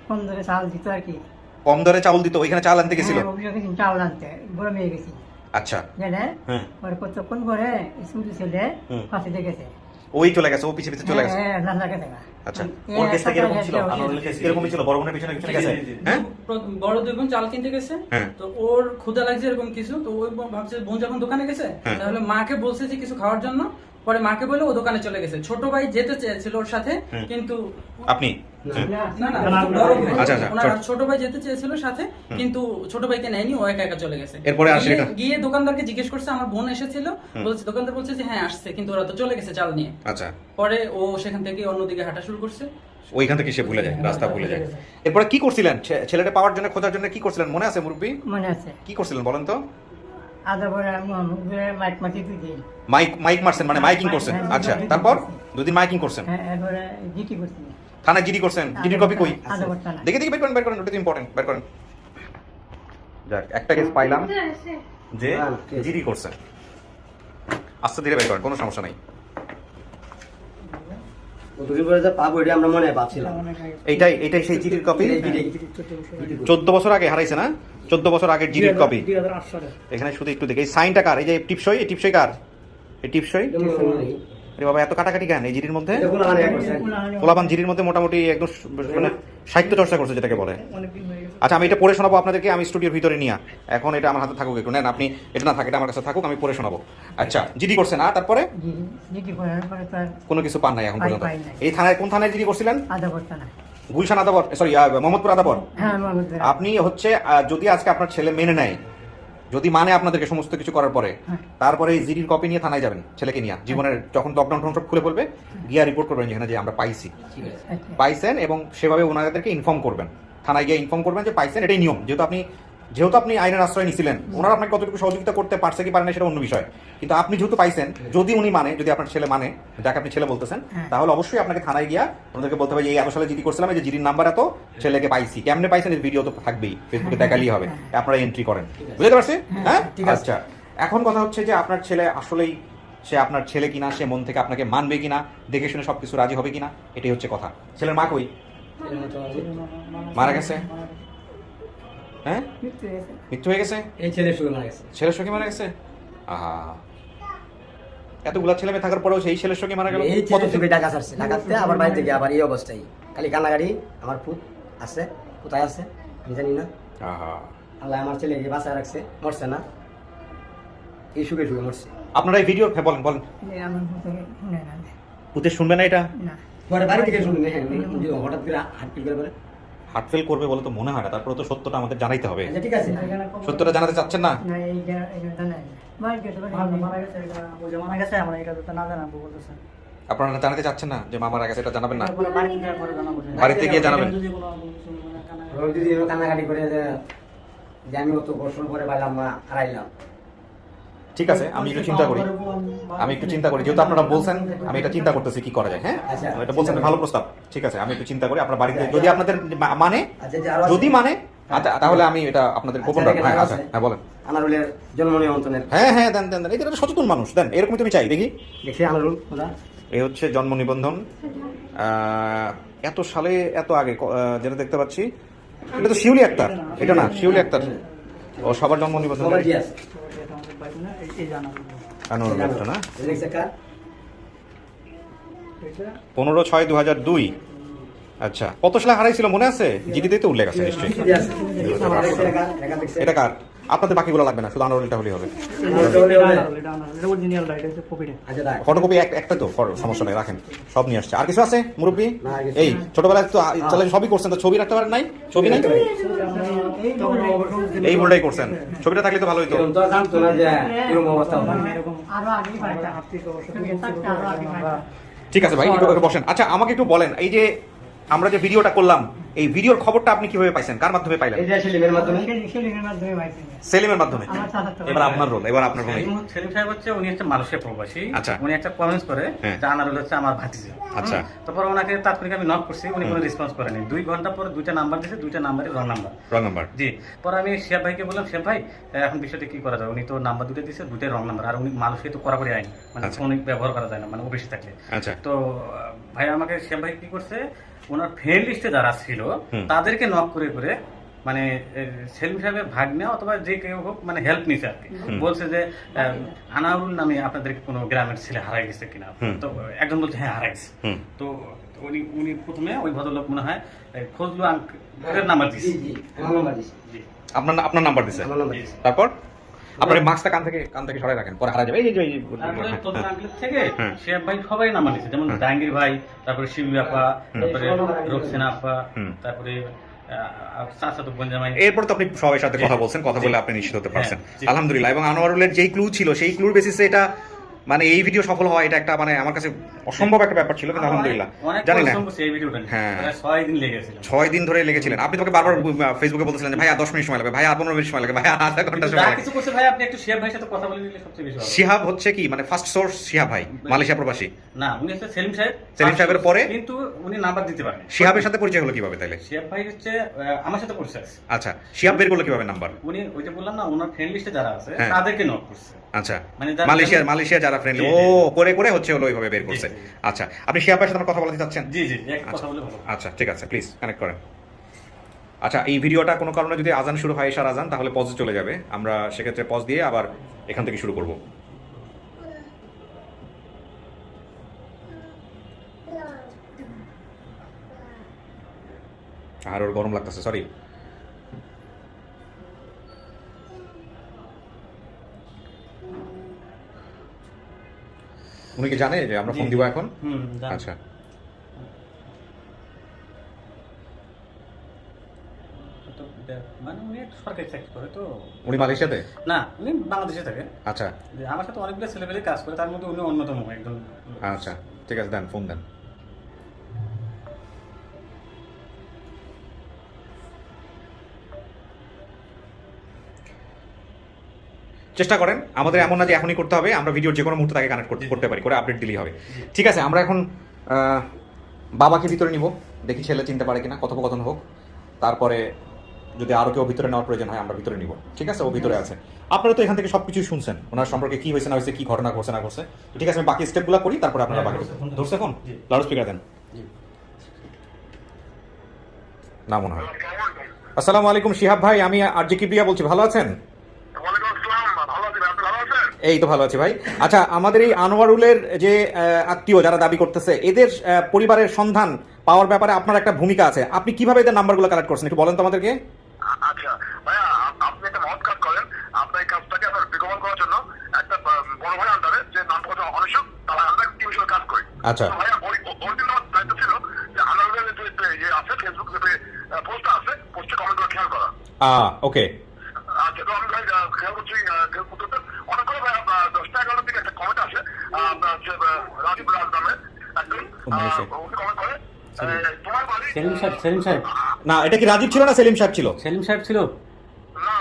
কম দরে চাল দিত আর কি। কম দরে চাউল দিত, ওইখানে চাল আনতে গেছিল? হ্যাঁ, অফিসে গেছি চাউল আনতে, বড় মেয়ে গেছি। আচ্ছা, গেলে হ্যাঁ, পরে কতক্ষণ করে ছোট ছেলে হুম। ফাঁসি গেছে। ওই চলে গেছে, ও পিছে পিছে চলে গেছে। হ্যাঁ, রান্না গেছে। আচ্ছা, ওর কেসটা কিরকম ছিল? আনোয়ারুল কেস কিরকম ছিল? বড় বোনের পিছনে পিছনে গেছে? হ্যাঁ, বড় দুই বোন চাল কিনতে গেছে, হ্যাঁ। তো ওর ক্ষুধা লাগছে এরকম কিছু, তো ওই বোন ভাবছে বোন যখন দোকানে গেছে হ্যাঁ। তাহলে মাকে বলছে যে কিছু খাওয়ার জন্য, পরে মাকে বলে ও দোকানে চলে গেছে। ছোট ভাই যেতে চেয়েছিল ওর সাথে, হ্যাঁ। কিন্তু আপনি? হ্যাঁ। না না বড় ভাই। আচ্ছা, আচ্ছা, ওনার ছোট। ছোট ভাই যেতে চেয়েছিল সাথে, কিন্তু ছোট ভাইকে নেয়নি, ও একা একা চলে গেছে। এরপরে আর সেটা? গিয়ে দোকানদারকে জিজ্ঞেস করছে আমার বোন এসেছিল, বলছে, দোকানদার বলছে যে হ্যাঁ আসছে, কিন্তু ওরা তো চলে গেছে চাল নিয়ে। আচ্ছা, পরে ও সেখান থেকে অন্যদিকে হাঁটা শুরু করছে। ওইখান থেকে সে ভুলে যায়, রাস্তা ভুলে যায়। এরপরে কি করছিলেন? ছেলেটা পাওয়ার জন্য, খোঁজার জন্য কি করছিলেন মনে আছে মুরব্বী? মনে আছে। কি করছিলেন বলেন তো? আদা বড় মাইক মাটি দিদি। মাইক মারছেন, মানে মাইকিং করছেন? আচ্ছা, তারপর 2 দিন মাইকিং করছেন, হ্যাঁ, এরপরে জিটি করছি। থানায় জিডি করছেন। জিডির কপি কই? আদা বড় থানা। দেখি দেখি, বের করেন বের করেন, ওটা তো ইম্পর্টেন্ট, বের করেন। যাক, একটা কেস পাইলাম যে জিডি করছেন। আস্তে ধীরে বের করেন, কোনো সমস্যা নাই। দুদিন পরে যা পাবো এটা আমরা মনে ভাবছিলাম। এইটাই সেই জিডির কপি। 14 বছর আগে হারাইছে না? 14 বছর আগের জিডির কপি। 2008 সালে। এখানে শুধু একটু দেখি, এই সাইনটা কার? এই যে টিপসই, এই টিপসই কার? এই টিপসই? আরে বাবা, এত কাটাকাটি কেন এই জিডির মধ্যে? পোলাপান জিডির মধ্যে মোটামুটি একদম মানে সাহিত্য চর্চা করছে, যেটাকে বলে। আচ্ছা, আমি এটা পড়ে শোনাবো আপনাদেরকে, আমি স্টুডিওর ভিতরে নিয়ে। এখন এটা আমার হাতে থাকুক একটু, নেন আপনি, এটা না থাকে, এটা আমার কাছে থাকুক, আমি পড়ে শোনাবো। আচ্ছা, জিডি করছেন না? তারপরে জিটি করার পরে তার কোনো কিছু পান নাই এখন পর্যন্ত? পাই নাই। এই থানায়, কোন থানায় জিডি করছিলেন? আদা বড় থানা। গুলশান আদাবর, সরি মোহাম্মদপুর আদাবর। হ্যাঁ, মোহাম্মদ। আপনি হচ্ছে যদি আজকে আপনার ছেলে মেনে নেয়, যদি মানে আপনাদেরকে সমস্ত কিছু করার পরে, তারপরে এই জিডির কপি নিয়ে থানায় যাবেন ছেলেকে নিয়ে। জীবনের যখন লকডাউন সব খুলে বলবে, গিয়ে রিপোর্ট করবেন যেখানে যে আমরা পাইছি, পাইছেন, এবং সেভাবে ওনাদেরকে ইনফর্ম করবেন। থানায় গিয়ে ইনফর্ম করবেন যে পাইছেন, এটাই নিয়ম। যেহেতু আপনি আইনের আশ্রয় নিছিলেন, ওনারা আপনাকে কতটুকু সহযোগিতা করতে পারছে কি পারে না সেটা অন্য বিষয়, কিন্তু আপনি যেহেতু পাইছেন, যদি উনি মানে, যদি আপনার ছেলে মানে, যাকে আপনি ছেলে বলতেছেন, তাহলে অবশ্যই আপনাকে থানায় গিয়া ওনাদেরকে বলতে হবে যে এই এত সালে জিডি করছিলাম, এই যে জিডির নাম্বার এত, ছেলেকে পাইছি। কেমনে পাইছেন এর ভিডিও তো থাকবেই, ফেসবুকে দেখালেই হবে, আপনারা এন্ট্রি করেন। বুঝতে পারছি? হ্যাঁ, আচ্ছা। এখন কথা হচ্ছে যে আপনার ছেলে আসলেই সে আপনার ছেলে কিনা, সে মন থেকে আপনাকে মানবে কিনা, দেখে শুনে সবকিছু রাজি হবে কিনা, এটাই হচ্ছে কথা। ছেলের মা কই? মারা গেছে? হ্যাঁ, মৃত্যু হয়ে গেছে? এই ছেলের সঙ্গে মারা গেছে। ছেলের সঙ্গে মারা গেছে? আহা, এতগুলা ছেলে মেয়ে থাকার পরেও সেই ছেলের সঙ্গে মারা গেল। এই ছেলে থেকে ঢাকা ছাড়ছে, ঢাকাতে আবার বাড়ি থেকে আবার এই অবস্থায় খালি কান্নাকাটি। আমার পুত আছে, কোথায় আছে আমি জানি না। আহা, আল্লাহ আমার ছেলেকে বাঁচায় রাখছে, মরছে না, এই সুখে সুখে মরছে। আপনারা এই ভিডিও বলেন বলেন, আমার থেকে শুনে না। পুতে শুনবে না এটা? না। পরে বাড়ি থেকে শুনবে, হ্যাঁ, হঠাৎ করে হাট ফিল করে বলে। হার্টফেল করবে বলে তো মনে হয় না, তারপরে তো সত্যটা আমাদের জানাইতে হবে। আচ্ছা, ঠিক আছে। সত্যটা জানাতে চাচ্ছেন না? না, এইটা জানাই না। মারা গেছে ওই যে মারা গেছে আমরা এটা তো না জানাবো বলতেছে আপনারা জানাতে চাচ্ছেন না যে মা মারা গেছে, এটা জানাবেন না? তারপরে বাড়িতে যাওয়ার পরে জানাবো বাড়িতে গিয়ে জানাবেন। যদি কোনো মানে কান্নাকাটি রোজ যদি এরকম কান্নাকাটি করে যে আমি অত কষ্ট করে পাইলাম মা হারাইলাম। ঠিক আছে, আমি একটু চিন্তা করি, যেহেতু আপনারা বলছেন আমি এটা চিন্তা করতেছি কি করা যায়। হ্যাঁ, আচ্ছা। এটা বলছেন ভালো প্রস্তাব, ঠিক আছে, আমি একটু চিন্তা করি। আপনার বাড়িতে যদি আপনাদের মানে আচ্ছা, যে আরো যদি মানে আচ্ছা, তাহলে আমি এটা আপনাদের গোপন রাখবো। হ্যাঁ, আচ্ছা, হ্যাঁ বলেন। আনারুলের জন্ম নিবন্ধনের হ্যাঁ দেন দেন, এই যে সচেতন মানুষ দেন, এরকমই তুমি চাই দেখি। দেখছি আনারুল খোদা এই হচ্ছে জন্ম নিবন্ধন, এত সালে এত আগে যেটা দেখতে পাচ্ছি, এটা তো শিউলি আক্তার, এটা না শিউলি আক্তার, ও সবার জন্ম নিবন্ধন সবার কি আছে এটা আমাদের বাড়ি না এই জানাবো আনোয়ার লোকটা না, দেখছে কার এটা 15/6/2002। আচ্ছা, কত সালে হারাইছিল মনে আছে? জিডিতে তো উল্লেখ আছে নিশ্চয়ই। কি আছে আমার দেখছে লেখা দেখছে এটা কার? আপনাদের বাকিগুলো লাগবে না, শুধু আনোয়ারটা হলেই হবে। এটা অরিজিনাল রাইট আছে কপিটা আচ্ছা দেখ ফটোকপি একটা তো সমস্যা নেই, রাখেন, সব নিয়ে আসছে। আর কিছু আছে মুরব্বী? না, আর কিছু এই ছোটবেলায় তো চলে সবই করছেন, তো ছবি রাখতে পারেন নাই? ছবি নাই, এই ভুলটাই করছেন। ছবিটা থাকলে তো ভালো হইতো। এরকম তো জানতো না যে এরকম অবস্থা হবে এরকম আরো আগে একটা হাতি আরো আগে ঠিক আছে ভাই, একটু বসেন। আচ্ছা, আমাকে একটু বলেন, এই যে আমরা যে ভিডিওটা করলাম, এই ভিডিওর খবরটা আপনি কিভাবে পাইছেন? কার মাধ্যমে পাইলেন? এই যে সেলিমের মাধ্যমে সেলিংয়ের মাধ্যমে ভাইছে সেলিমের মাধ্যমে। আমার চাচা তো এবার আপনার রোল, এবার আপনার ভূমিকা। সেলিম সাহেব হচ্ছে উনি হচ্ছে মালয়েশিয়া প্রবাসী। আচ্ছা। উনি একটা কমেন্টস করে হ্যাঁ। যে আনারুল হচ্ছে আমার ভাতিজা। আচ্ছা। তারপর ওনাকে তাৎক্ষণিক আমি নক করছি, উনি কোনো রেসপন্স করেনি। 2 ঘন্টা পরে 2টা নাম্বার দিয়েছে, 2টা নাম্বারই রং নাম্বার। Wrong number. জি, পরে আমি শিয়াব ভাইকে বললাম, শিয়াব ভাই এখন বিষয়টা কি করা যায়? উনি তো নাম্বার 2টা দিয়েছে, 2টাই রং নাম্বার, আর উনি মালয়েশিয়া তো কড়াকড়ি আইন, মানে আচ্ছা। ফোন ব্যবহার করা যায় না, মানে ওবিসি থাকলে। আচ্ছা। তো ভাই আমাকে শিয়াব ভাই কি করছে, ওনার ফ্রেন্ড লিস্টে যারা ছিল তাদেরকে নক করে করে মানে সেলিম সাহেবের ভাগ্নে অথবা যে কেউ হোক মানে হেল্প নিছে আর কি। বলছে যে আনারুল নামে আপনাদের কোনো গ্রামের ছেলে হারাই গেছে কিনা। তো একজন বলছে হ্যাঁ হারাই গেছে। তো উনি প্রথমে ওই ভদ্রলোক মনে হয় ফজলু আঙ্কেলের নাম্বার দিয়েছে। জি আমার নাম্বার দিছি জি, আপনার নাম্বার দিছে। আমার নাম্বার দিছি তারপর আপনার এই মাস্কটা কান থেকে সরাই রাখেন, পরে হারা যাবে। এই যে তারপরে ফজলু আঙ্কেলের থেকে শিয়াব ভাই সবাই নাম্বার দিয়েছে, যেমন জাহাঙ্গীর ভাই, তারপরে শিবলি আপা, তারপরে রোকসেনা আপা, তারপরে চাচাতো বঞ্জামাই। এরপর তো আপনি সবার সাথে কথা বলছেন, কথা বলে আপনি নিশ্চিত হতে পারছেন, আলহামদুলিল্লাহ। এবং আনোয়ারুলের যেই ক্লু ছিল, সেই ক্লুর বেসিসে এটা মানে এই ভিডিও সফল হওয়া, এটা একটা মানে আমার কাছে অসম্ভব একটা ব্যাপার ছিল, কিন্তু আলহামদুলিল্লাহ। জানি না, 6 দিন ধরে লেগেছিলেন। আপনি তোকে বারবার ফেসবুকে বলতেছিলেন যে ভাই 10 মিনিট সময় লাগবে, ভাই 15 মিনিট সময় লাগবে, ভাই আধা ঘন্টা সময় লাগবে। কিছু করছে ভাই, আপনি একটু শিহাব ভাইয়ের সাথে কথা বলে নিলে সবচেয়ে বেশি ভালো। শিহাব হচ্ছে কি মানে ফার্স্ট সোর্স? শিহাব ভাই মালয়েশিয়া প্রবাসী না, উনি হচ্ছে সেলিম সাহেবের পরে, কিন্তু উনি নাম্বার দিতে পারেন। শিহাবের সাথে পরিচয় হলো কিভাবে তাইলে? শিহাব ভাই হচ্ছে আমার সাথে পরিচয় আছে। আচ্ছা, শিহাব বের করলো কিভাবে নাম্বার? উনি ওইটা বললাম না, ওনার ফ্রেন্ড লিস্টে যারা আছে হ্যাঁ। তাদেরকে নক করছে। আচ্ছা, মানে মালয়েশিয়া যারা ফ্রেন্ড, ও করে করে হচ্ছে হলো ওইভাবে বের করছে। আচ্ছা, আপনি শিহাব ভাইয়ের সাথে কথা বলতে চাচ্ছেন? জি এক কথা বলে ভালো। আচ্ছা, ঠিক আছে, প্লিজ কানেক্ট করেন। আচ্ছা, এই ভিডিওটা কোনো কারণে যদি আজান শুরু হয়, এশার আজান, তাহলে পজে চলে যাবে। আমরা সেক্ষেত্রে পজ দিয়ে আবার এখান থেকে শুরু করব। আর ওর গরম লাগতেছে, সরি। উনি কি জানে যে আমরা ফোন দিব এখন? আচ্ছা, মানে উনি একটা সরকারি চাকরি করে। তো উনি মালয়েশিয়াতে? না, উনি বাংলাদেশে থাকে। আচ্ছা, আমার সাথে অনেকগুলো ছেলেপেলে কাজ করে, তার মধ্যে উনি অন্যতম একজন। আচ্ছা, ঠিক আছে, দেন ফোন দেন। চেষ্টা করেন, আমাদের এমন না যে এখনই করতে হবে, আমরা ভিডিওর যে কোনো মুহূর্তে তাকে কানেক্ট করতে পারি, করে আপডেট দিলেই হবে। ঠিক আছে, আমরা এখন বাবাকে ভিতরে নিব, দেখি ছেলে চিনতে পারে কিনা, কথোপকথন হোক, তারপরে যদি আরো কেউ ভিতরে নেওয়ার প্রয়োজন হয় আমরা ভিতরে নিব। ঠিক আছে, ও ভিতরে আছে। আপনারা তো এখান থেকে সবকিছু শুনছেন, ওনার সম্পর্কে কি হয়েছে না হয়েছে, কি ঘটনা ঘটছে না ঘটছে। ঠিক আছে, আমি বাকি স্টেপগুলো করি, তারপরে আপনারা বাকি ধরছে ফোন, লাউড স্পিকার দেন না মনে হয়। আসসালামু আলাইকুম শিহাব ভাই, আমি আরজি কিবরিয়া বলছি, ভালো আছেন? এই তো ভালো আছি ভাই। আচ্ছা, আমাদের এই আনোয়ারুলের যে আত্মীয় যারা দাবি করতেছে, এদের পরিবারের সন্ধান পাওয়ার ব্যাপারে আপনার একটা ভূমিকা আছে। আপনি কিভাবে এদের নাম্বারগুলো কালেক্ট করছেন একটু বলেন তো আমাদেরকে। আচ্ছা ভাইয়া, আপনি একটা মহৎ কাজ করেন। আপনার এই কাজটাকে আপনার বিকমান করার জন্য একটা বড় ভাই আন্ডারে যে নাম কথা অনিশুক, তারা আমরা টিম হিসেবে কাজ করি। আচ্ছা ভাইয়া, ওই দিন আমার দায়িত্ব ছিল যে আনোয়ারুলের যে আছে ফেসবুক যে পোস্টটা আছে, পোস্টে কমেন্টগুলো খেয়াল করা। ওকে। আচ্ছা, তো আমি ভাই খেয়াল করছি, অনেক করে ভাই আপনার হচ্ছে রাজীব রাজ নামে একজন উনি কমেন্ট করে তোমার বাড়ি সেলিম সাহেব না, এটা কি রাজীব ছিল না সেলিম সাহেব ছিল? সেলিম সাহেব ছিল। না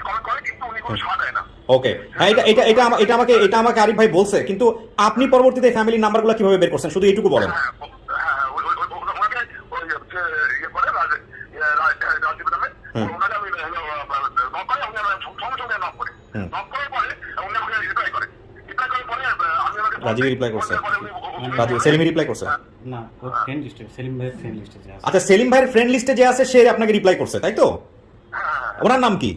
কমেন্ট করে কিন্তু উনি কোনো সাড়া দেয় না। ওকে, হ্যাঁ, এটা আমাকে আরিফ ভাই বলছে, কিন্তু আপনি পরবর্তীতে ফ্যামিলির নাম্বারগুলো কিভাবে বের করছেন শুধু এইটুকু বলেন। ওনাকে ওই যে ইয়ে করে রাজীব নামে ওনাকে আমি নক করে উনি সঙ্গে সঙ্গে নক করি। নক করার পরে উনি আমাকে রিপ্লাই করার পরে আমি ওনাকে রাজীব রিপ্লাই করছে, সেলিম রিপ্লাই করছে। না, ওর ফ্রেন্ড লিস্টে, সেলিম ভাইয়ের ফ্রেন্ড লিস্টে যে আছে। আচ্ছা, সেলিম ভাইয়ের ফ্রেন্ড লিস্টে যে আছে সে আপনাকে রিপ্লাই করছে, তাই তো? ওনার নাম কি?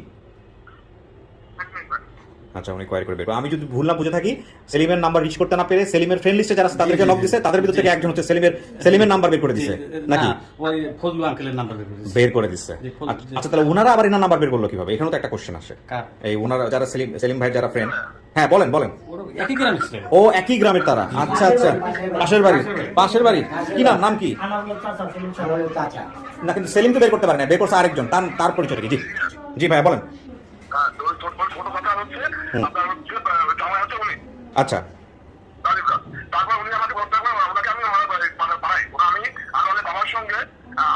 আচ্ছা, উনি কোয়ারি করে বের করো। আমি যদি ভুল না বুঝে থাকি, সেলিমের নাম্বার রিচ করতে না পেরে সেলিমের ফ্রেন্ড লিস্টে যারা আছে তাদেরকে নক দিছে, তাদের ভিতর থেকে একজন হচ্ছে সেলিমের নাম্বার বের করে দিছে নাকি? ওই ফজলু আঙ্কেলের নাম্বার বের করে দিচ্ছে। আচ্ছা, তাহলে ওনারা আবার এনার নাম্বার বের করলো কিভাবে? এখানেও তো একটা কোশ্চেন আসে। এই ওনারা যারা সেলিম ভাই যারা ফ্রেন্ড, হ্যাঁ বলেন। একই গ্রামের ছিল। ও একই গ্রামের তারা। আচ্ছা, পাশের বাড়ি কি নাম কি? না, কিন্তু সেলিম তো বের করতে পারে না, বের করছে আরেকজন। তার পরিচয় কি? জি ভাই বলেন। ছোট কথা হচ্ছে আপনার হচ্ছে জামাই হচ্ছে উনি। আচ্ছা, তারপর উনি আমাকে বলতে পারবেন ওনাকে আমি বানাই ওরা আমি আনোয়ারের বাবার সঙ্গে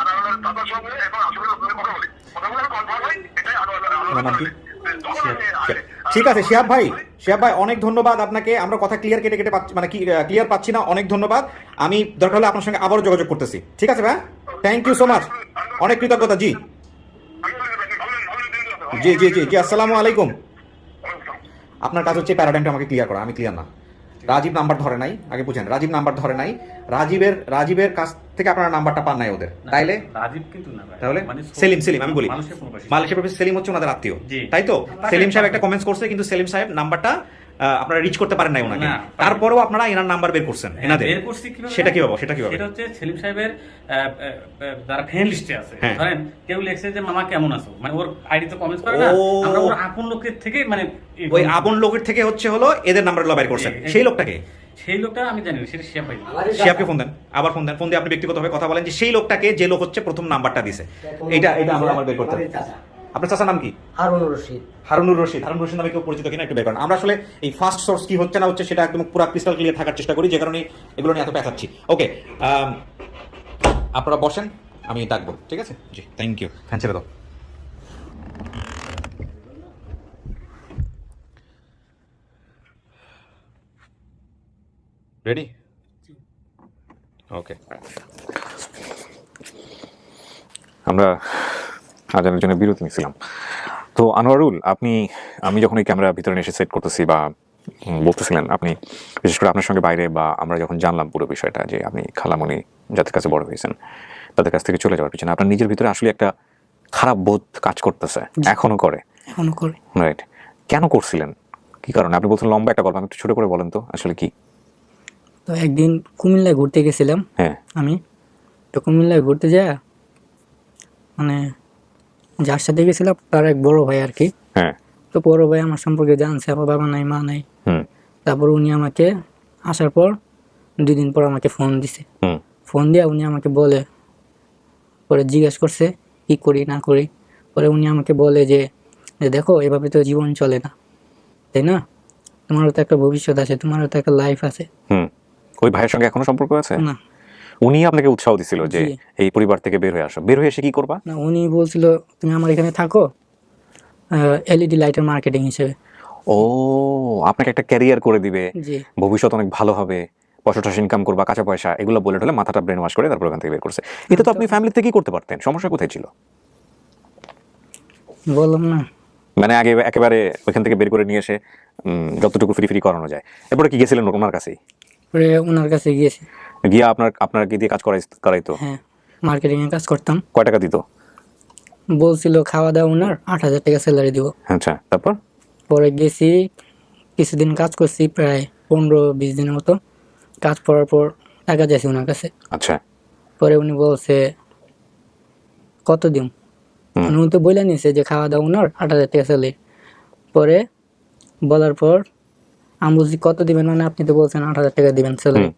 আনোয়ারের দাদার সঙ্গে এবং আসলে কথা বলি আমি কনফার্ম হই এটাই আনোয়ার। ঠিক আছে শিহাব ভাই অনেক ধন্যবাদ আপনাকে। আমরা কথা কেটে পাচ্ছি, মানে ক্লিয়ার পাচ্ছি না। অনেক ধন্যবাদ। আমি দরকার হলে আপনার সঙ্গে আবারও যোগাযোগ করতেছি। ঠিক আছে ভাই, থ্যাংক ইউ সো মাচ, অনেক কৃতজ্ঞতা। জি, আসসালামু আলাইকুম। আপনার কাজ হচ্ছে প্যারাডাইমটা আমাকে ক্লিয়ার করা। আমি ক্লিয়ার না। রাজীব নাম্বার ধরে নাই, আগে বুঝেন। রাজীব নাম্বার ধরে নাই। রাজীবের কাছ থেকে আপনার নাম্বারটা পান নাই ওদের, তাইলে রাজীব কিন্তু না ভাই, তাহলে মানে সেলিম আমি বলি, মালয়েশিয়া প্রবাসী সেলিম হচ্ছে ওনাদের আত্মীয়, তাই তো? সেলিম সাহেব একটা কমেন্টস করছে, কিন্তু সেলিম সাহেব নাম্বারটা আপনারা রিচ করতে পারেন নাই ওনাকে। তারপরেও আপনারা এনার নাম্বার বের করছেন এনাদের। সেটা কিভাবে? সেটা হচ্ছে সেলিম সাহেবের যারা ফ্রেন্ড লিস্টে আছে, ধরেন কেউ লিখছে যে মামা কেমন আছো, মানে ওর আইডি তো কমেন্টস করে না, আমরা ওর আপন লোকের থেকে, মানে ওই আপন লোকের থেকে হলো এদের নাম্বারগুলো বের করছেন। সেই লোকটা আমি জানি না, সেটা শিয়াব ভাই। শিয়াবকে ফোন দেন, আবার ফোন দিয়ে আপনি ব্যক্তিগতভাবে কথা বলেন যে সেই লোকটাকে, যে লোক হচ্ছে প্রথম নাম্বারটা দিছে। এটা আমার বের করতে হবে। আপনার চাচার নাম কি? হারুনুর রশিদ নামে কেউ পরিচিত কিনা একটু বের করেন। আমরা আসলে এই ফার্স্ট সোর্স কি হচ্ছে না হচ্ছে সেটা একদম পুরো ক্রিস্টাল ক্লিয়ার থাকার চেষ্টা করি, যে কারণে এগুলো নিয়ে এত পেঁচাচ্ছি। ওকে, আপনারা বসেন, আমি ডাকবো। ঠিক আছে, জি, থ্যাংক ইউ। ফ্যান ছেড়ে দাও। রেডি? ওকে, আমরা আজানের জন্য বিরতি নিয়েছিলাম। তো আনোয়ারুল, আমি যখন এই ক্যামেরা ভিতরে এসে সেট করতেছি বা বলতেছিলেন, আপনি বিশেষ করে আপনার সঙ্গে বাইরে বা আমরা যখন জানলাম পুরো বিষয়টা, যে আপনি খালামণি যাদের কাছে বড় হয়েছেন তাদের কাছ থেকে চলে যাওয়ার পিছনে আপনার নিজের ভিতরে আসলে একটা খারাপ বোধ কাজ করতেছে, এখনো করে, রাইট? কেন করছিলেন, কি কারণে? আপনি বলছেন লম্বা একটা গল্প, আমি একটু ছোট করে বলেন তো আসলে কি। তো একদিন কুমিল্লায় ঘুরতে গেছিলাম। হ্যাঁ, আমি তো কুমিল্লায় ঘুরতে যাই, মানে যার সাথে গেছিলাম তার এক বড় ভাই আর কি। হ্যাঁ, তো বড় ভাই আমার সম্পর্কে জানছে, আমার বাবা নাই মা নাই। তারপর উনি আমাকে আসার পর 2 দিন পর আমাকে ফোন দিছে। ফোন দিয়ে উনি আমাকে বলে, পরে জিজ্ঞেস করছে কি করি না করি। পরে উনি আমাকে বলে যে দেখো, এভাবে তো জীবন চলে না, তাই না? তোমারও তো একটা ভবিষ্যৎ আছে, তোমারও তো একটা লাইফ আছে। ওই ভাইয়ের সঙ্গে এখনো সম্পর্ক আছে? না, উনি আপনাকে উৎসাহ দিছিল যে এই পরিবার থেকে বের হয়ে আসো, বের হয়ে এসে কি করবা? না, উনি বলছিল তুমি আমার এখানে থাকো এলইডি লাইটের মার্কেটিং হিসেবে। ও, আপনাকে একটা ক্যারিয়ার করে দিবে, জি, ভবিষ্যৎ অনেক ভালো হবে, পয়সা ইনকাম করবা, কাঁচা পয়সা, এগুলো বলে টলে মাথাটা ব্রেন ওয়াশ করে তারপর ওখান থেকে বের করছে। এটা তো আপনি ফ্যামিলি থেকেই করতে পারতেন, সমস্যা কোথায় ছিল? বললাম না, মানে আগে একেবারে ওইখান থেকে বের করে নিয়ে এসে যতটুকু ফ্রি করানো যায়। এরপরে কি গেছিলেন ওনার কাছেই? পরে ওনার কাছে গিয়েছি, গিয়া আপনার কি দিয়ে কাজ করাইতো? হ্যাঁ, মার্কেটিং এর কাজ করতাম। কয় টাকা দিত? বলছিল খাওয়া দাওয়া ওনার 8,000 টাকা স্যালারি দিব। আচ্ছা, তারপর? পরে গেছি, কিছুদিন কাজ করছি, প্রায় 15-20 দিনের মতো কাজ করার পর টাকা চাইছি ওনার কাছে। আচ্ছা, পরে উনি বলছে কত দিন, উনি তো বলে নিয়েছে যে খাওয়া দাওয়া ওনার 8,000 টাকা স্যালারি। পরে বলার পর আমি বলছি কত দিবেন, মানে আপনি তো বলছেন 8,000 টাকা দিবেন স্যালারি।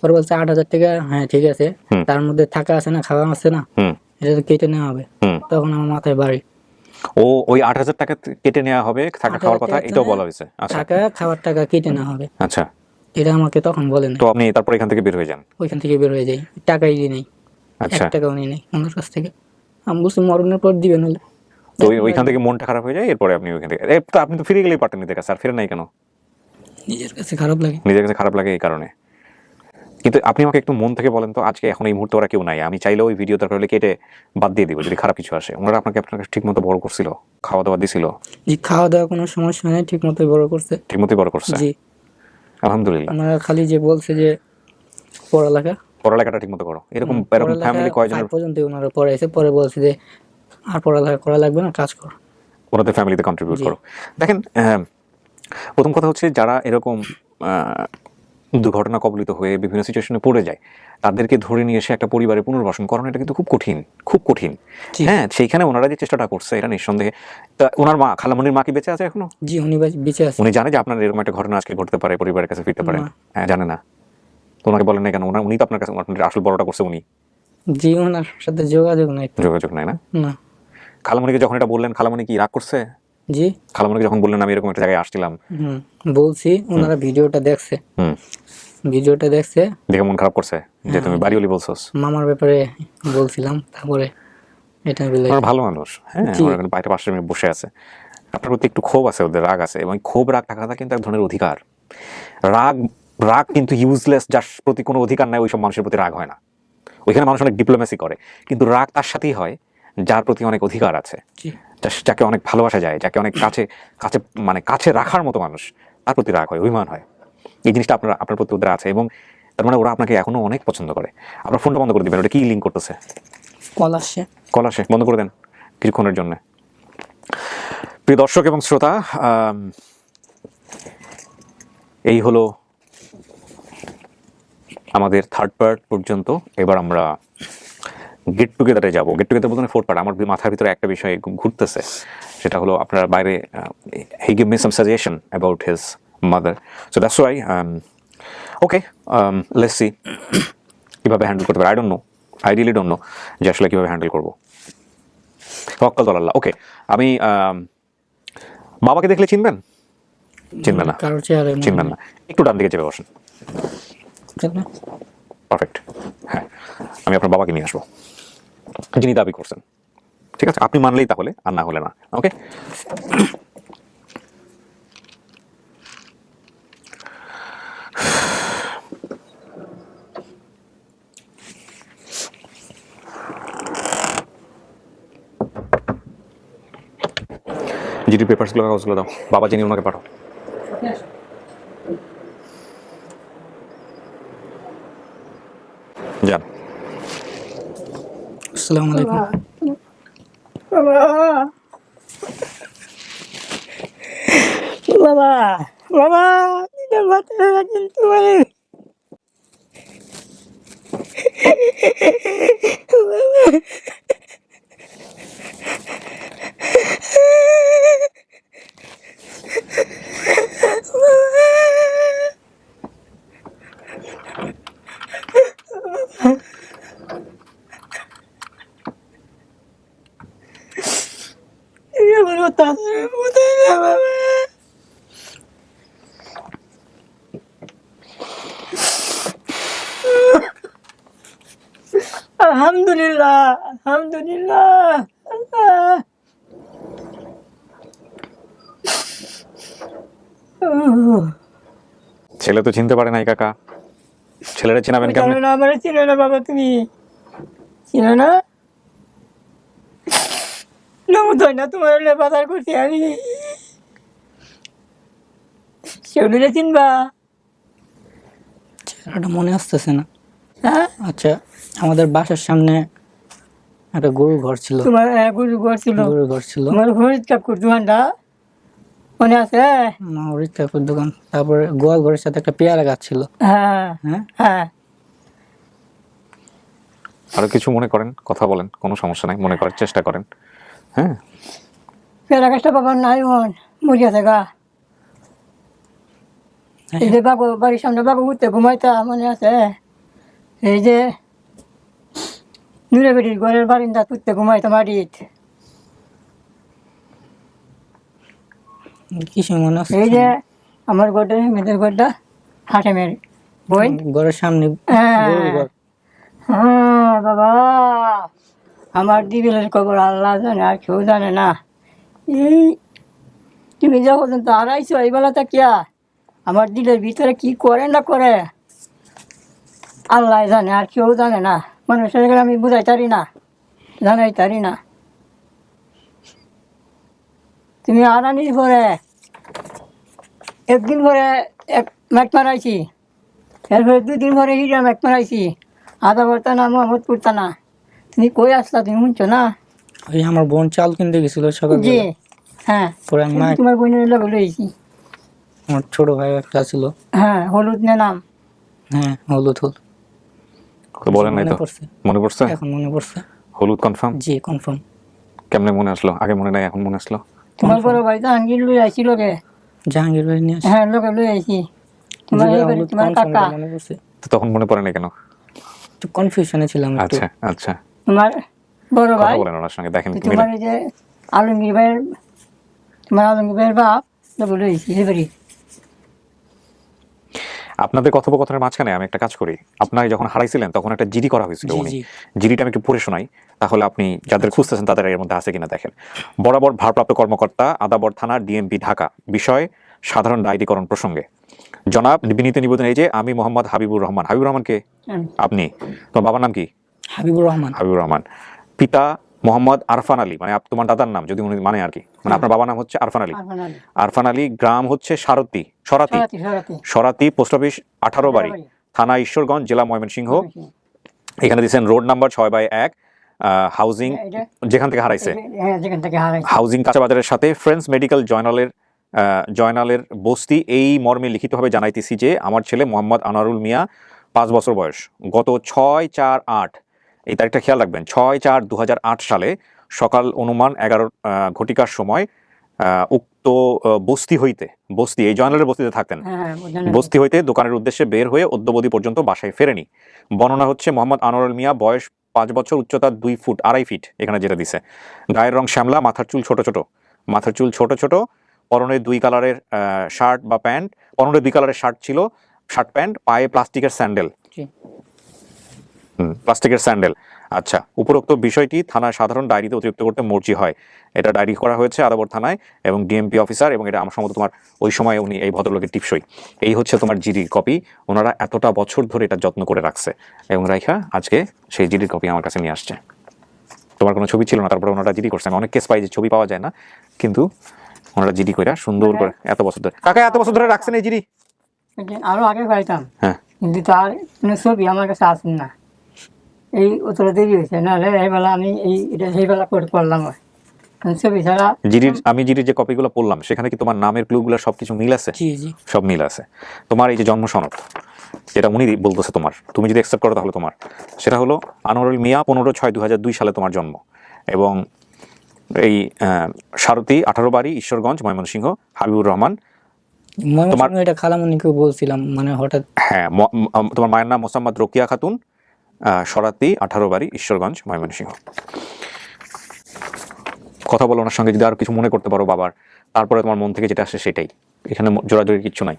পরে বলছে 8,000 টাকা, হ্যাঁ ঠিক আছে, তার মধ্যে থাকা আছে না, খাওয়া আছে না, এটা তো কেটে নেওয়া হবে। তখন আমার মাথায় বাড়ি, ও ওই 8,000 টাকা কেটে নেওয়া হবে, থাকা খাওয়ার কথা এটাও বলা হয়েছে। আচ্ছা টাকা খাওয়ার টাকা কেটে না হবে, আচ্ছা। এটা আমাকে তখন বলে না। তো আপনি তারপর এখান থেকে বের হয়ে যান? ওইখান থেকে বের হয়ে যাই, টাকাই দিই নেই, আচ্ছা। 1 টাকাও নিই নেই ওনার কাছ থেকে। আমি বলছি মরণের পর দিবেন হলে। তো ওইখান থেকে মনটা খারাপ হয়ে যায়, এরপরে আপনি ওইখান থেকে তো আপনি তো ফিরে গেলেই পারতেন নিজের কাছে, আর ফিরে নাই কেন? নিজের কাছে খারাপ লাগে। নিজের কাছে খারাপ লাগে এই কারণে। কিন্তু আপনি আমাকে একটু মন থেকে বলেন তো, আজকে এখন এই মুহূর্তে ওরা কেউ নাই, আমি চাইলেও ওই ভিডিও দরকার হলে কেটে বাদ দিয়ে দিব যদি খারাপ কিছু আসে। ওনারা আপনাকে ঠিক মতো বড় করছিল, খাওয়া দাওয়া দিছিল? জি, খাওয়া দাওয়া কোনো সমস্যা নেই, ঠিক মতোই বড় করছে। ঠিক মতোই বড় করছে? জি আলহামদুলিল্লাহ। ওনারা খালি যে বলছে যে পড়ালেখাটা ঠিক মতো করো, এরকম ফ্যামিলি কয়জনের পর্যন্ত ওনারা পড়াইছে, পরে বলছে যে আর পড়ালেখা করা লাগবে না, কাজ করো, ওনাদের ফ্যামিলিতে কন্ট্রিবিউট করো। দেখেন প্রথম কথা হচ্ছে যারা এরকম দুর্ঘটনা কবলিত হয়ে বিভিন্ন সিচুয়েশনে পড়ে যায়, তাদেরকে ধরে নিয়ে এসে একটা পরিবারে পুনর্বাসন করানো এটা কিন্তু খুব কঠিন, খুব কঠিন। হ্যাঁ, সেইখানে ওনারা যে চেষ্টাটা করছে এটা নিঃসন্দেহে। তা ওনার মা, খালামণির মা কি বেঁচে আছে এখনো? জি উনি বেঁচে আছে। উনি জানে যে আপনার এরকম একটা ঘটনা আজকে ঘটতে পারে, পরিবারের কাছে ফিরতে পারে? হ্যাঁ, জানে না তো ওনাকে বলেন না কেন? উনি তো আপনার কাছে আপনার আসল বড়টা করছে উনি। জি ওনার সাথে যোগাযোগ নাই। যোগাযোগ নাই না? না। খালামণিকে যখন এটা বললেন, খালামণি কি রাগ করছে? জি খালামণিকে যখন বললেন আমি এরকম একটা জায়গায় আসছিলাম, বলছি, ওনারা ভিডিওটা দেখছে, ভিডিওটা দেখছে দেখে মন খারাপ করছে যে তুমি বাড়িওয়ালি বলছস? মামার ব্যাপারে বলছিলাম, তারপরে এটা বলে। ওরা ভালো মানুষ, হ্যাঁ, ওরা কিন্তু বাইরে পাশে বসে আছে। আপনার প্রতি একটু ক্ষোভ আছে, ওদের রাগ আছে, এবং ক্ষোভ রাগ থাকাটা কিন্তু এক ধরনের অধিকার। রাগ কিন্তু ইউজলেস, যার প্রতি কোনো অধিকার নাই ওইসব মানুষের প্রতি রাগ হয় না। ওইখানে মানুষ অনেক ডিপ্লোমেসি করে, কিন্তু রাগ তার সাথেই হয় যার প্রতি অনেক অধিকার আছে, যাকে অনেক ভালোবাসা যায়, যাকে অনেক কাছে কাছে মানে কাছে রাখার মতো মানুষ, তার প্রতি রাগ হয়, অভিমান হয়। এই জিনিসটা আপনার প্রতি ওদের আছে, এবং তার মানে ওরা আপনাকে এখনো অনেক পছন্দ করে। আপনার ফোনটা বন্ধ করে দিবেন, ওটা কি লিঙ্ক করতেছে? কল আসে, বন্ধ করে দেন কিছুক্ষণের জন্য। প্রিয় দর্শক এবং শ্রোতা, এই হলো আমাদের 3rd পার্ট পর্যন্ত। এবার আমরা গেট টুগেদারে যাবো। গেট টুগেদার বলতে 4th পার্ট। আমার মাথার ভিতরে একটা বিষয় ঘুরতেছে, সেটা হলো আপনার বাইরে হি give me some suggestion about his mother, so that's Y okay let's see কীভাবে হ্যান্ডেল করতে পারে। আই রিয়েলি ডোন্ট নো যে আসলে কীভাবে হ্যান্ডেল করবো। ওয়াক্কাল আল্লাহ। ওকে, আমি বাবাকে দেখলে চিনবেন? চিনবেন না? চিনবেন না? একটু ডান দিকে চেপে বসেন। পারফেক্ট। হ্যাঁ, আমি আপনার বাবাকে নিয়ে আসবো, যিনি দাবি করছেন। ঠিক আছে, আপনি মানলেই তাহলে, আর না হলে না। ওকে, জিডি পেপারসগুলো, কাগজগুলো দাও, বাবা যিনি ওনাকে পাঠাও। যান। আসসালামু আলাইকুম। বাবা বাবা কিন্তু আলহামদুলিল্লাহ, আলহামদুলিল্লাহ। ছেলে তো চিনতে পারে নাই কাকা, ছেলেরা চিনাবেন কেমন? আমার চিনে না বাবা, তুমি চিনো না? না তোমার বাজার করছি আমি, সেগুলো চিনবা? চেহারাটা মনে আসতেছে না। হ্যাঁ, আচ্ছা, আমাদের বাসার সামনে একটা গরুর ঘর ছিল। তোমার গরুর ঘর ছিল? গরুর ঘর ছিল। তোমার হরিৎ কাকুর দোকানটা মনে আছে? না, হরিৎ কাকুর দোকান। তারপরে গোয়াল ঘরের সাথে একটা পেয়ারা গাছ ছিল। হ্যাঁ হ্যাঁ হ্যাঁ। আরো কিছু মনে করেন, কথা বলেন, কোনো সমস্যা নাই, মনে করার চেষ্টা করেন। হ্যাঁ, পেয়ারা গাছটা বাবার নাই, মরিয়া থাকা। এই যে বাবু বাড়ির সামনে বাবু উঠতে ঘুমাইতা মনে আছে? এই যে নুরে বেটির ঘরের বারিন্দা উঠতে ঘুমাইতা মাটিত। কিছু মনে আছে এই যে আমার ঘরটা মেয়েদের ঘরটা হাটেমের বই ঘরের সামনে হ্যাঁ। গরুর ঘর। হ্যাঁ বাবা, আমার দিবিলের খবর আল্লাহ জানে, আর কেউ জানে না। এই তুমি যা পর্যন্ত হারাইছো এই বেলাটা কিয়া আমার দিলের ভিতরে কি করে না করে আল্লাহ জানে, আর কেউ জানে না। মানুষের আমি বুঝাই তারি না, জানাই তারি না। তুমি হারানির পরে একদিন পরে এক ম্যাট মারাইছি, এরপরে 2 দিন পরে হিরা ম্যাট মারাইছি, আদা বর্তা না মোহাম্মদপুর থানা। তুমি কই আসলা, তুমি শুনছো না? ওই আমার বোন চাল কিনতে গেছিল সকাল জি হ্যাঁ, পরে আমি মা তোমার বোনের লোক লইছি। আমার ছোট ভাই একটা ছিল, হ্যাঁ হলুদ নে নাম। হ্যাঁ হলুদ হলুদ তো বলেন নাই তো, মনে পড়ছে, মনে পড়ছে? এখন মনে পড়ছে। হলুদ কনফার্ম? জি কনফার্ম। কেমনে মনে আসলো? আগে মনে নাই, এখন মনে আসলো? তোমার বড় ভাই তো আঙ্গিল লই আইছি লোকে। জাহাঙ্গীর বাড়ি নিয়ে আসি। হ্যাঁ লোকে লই আইছি। তোমার এই বাড়ি তোমার কাকা, মনে পড়ছে। তো তখন মনে পড়ে না কেন? একটু কনফিউশনে ছিলাম একটু। আচ্ছা আচ্ছা, তোমার বড় কথা ভাই, বলেন ওনার সঙ্গে, দেখেন তোমার এই যে আলমগীর ভাইয়ের, তোমার আলমগীর ভাইয়ের বাপ লোকে লই আইছি এই বাড়ি। আপনাদের কথোপকথনের মাঝখানে আমি একটা কাজ করি। আপনারা যখন হারাইছিলেন তখন একটা জিডি করা হয়েছিল, জি, উনি জি। জিডিটা আমি একটু পড়ে শোনাই, তাহলে আপনি যাদের খুঁজতেছেন তাদের এর মধ্যে আছে কিনা দেখেন। বরাবর ভারপ্রাপ্ত কর্মকর্তা, আদাবর থানা, ডিএমপি, ঢাকা। বিষয় সাধারণ ডায়েরিকরণ প্রসঙ্গে। জনাব, বিনীত নিবেদন এই যে আমি মোহাম্মদ হাবিবুর রহমান। হাবিবুর রহমানকে আপনি, তোমার বাবার নাম কি? হাবিবুর রহমান। হাবিবুর রহমান। পিতা মোহাম্মদ আরফান আলী, মানে তোমার দাদার নাম যদি উনি মানে আর কি, মানে আপনার বাবার নাম হচ্ছে আরফান আলী। আরফান আলী, গ্রাম হচ্ছে সরাতি, সরাতি, পোস্ট অফিস 18 বাড়ি, থানা ঈশ্বরগঞ্জ, জেলা ময়মনসিংহ। এখানে দিচ্ছেন রোড নাম্বার 6/1, হাউজিং, যেখান থেকে হারাইছে, হাউজিং কাঁচাবাজারের সাথে ফ্রেন্ডস মেডিকেল জয়নালের বস্তি। এই মর্মে লিখিতভাবে জানাইতেছি যে আমার ছেলে মোহাম্মদ আনোয়ারুল মিয়া, 5 বছর বয়স, গত 6/4/8, এই তারিখটা খেয়াল রাখবেন, 6/4/2008 সালে সকাল অনুমান 11 ঘটিকার সময় উক্ত বস্তি হইতে, বস্তি এই জয়নালের বস্তিতে থাকতেন, বস্তি হইতে দোকানের উদ্দেশ্যে বের হয়ে অদ্যবধি পর্যন্ত বাসায় ফেরেনি। বর্ণনা হচ্ছে মোহাম্মদ আনোয়ারুল মিয়া, বয়স 5 বছর, উচ্চতা 2 ফুট 2.5 ফিট, এখানে যেটা দিছে। গায়ের রং শ্যামলা, মাথার চুল ছোট ছোট, পরনে 2 কালারের শার্ট বা প্যান্ট, পরনে 2 কালারের শার্ট ছিল, শার্ট প্যান্ট, পায়ে প্লাস্টিকের স্যান্ডেল। আচ্ছা, উপরোক্ত বিষয়টি থানার সাধারণ ডায়েরিতে অতিরিক্ত করতে মর্জি হয়। এটা ডায়েরি করা হয়েছে আদাবর থানায় এবং ডিএমপি অফিসার, এবং এটা আমার সম্ভবত তোমার ওই সময় উনি এই ভদ্রলোকের টিপসই। এই হচ্ছে তোমার জিডির কপি। ওনারা এতটা বছর ধরে এটা যত্ন করে রাখছে এবং রাইখা আজকে সেই জিডির কপি আমার কাছে নিয়ে আসছে। তোমার কোনো ছবি ছিল না, তারপরে ওনারা জিডি করছে। আমি অনেক কেস পাই যে ছবি পাওয়া যায় না, কিন্তু ওনারা জিডি কইরা সুন্দর করে এত বছর ধরে, কাকা এত বছর ধরে রাখছেন এই জিডি? আরো আগে পাইতাম, হ্যাঁ, কিন্তু তার কোনো ছবি আমার কাছে আসেন না। এই অতটা দেরি হয়েছে, নাহলে এই বেলা আমি সেই বেলা করলাম ছবি ছাড়া। আমি জিডির যে কপিগুলো পড়লাম সেখানে কি তোমার নামের ক্লুগুলো সবকিছু মিল আছে? জি জি, সব মিল আছে। তোমার এই যে জন্ম সনদ, যেটা উনি বলতেছে তোমার, তুমি যদি অ্যাকসেপ্ট করো তাহলে তোমার, সেটা হলো আনোয়ারুল মিয়া, 15/6/2002 সালে তোমার জন্ম, এবং এই সারথী 18 বাড়ি, ঈশ্বরগঞ্জ, ময়মনসিংহ। হাবিবুর রহমান, তোমার এটা খালামুনিকে বলছিলাম মানে হঠাৎ। হ্যাঁ, তোমার মায়ের নাম মোসাম্মদ রোকিয়া খাতুন, সরাতি 18 বাড়ি, ঈশ্বরগঞ্জ, ময়মনসিংহ। কথা বলো ওনার সঙ্গে, যদি আর কিছু মনে করতে পারো বাবার, তারপরে তোমার মন থেকে যেটা আসে সেটাই। এখানে জোরাজোরি কিচ্ছু নাই।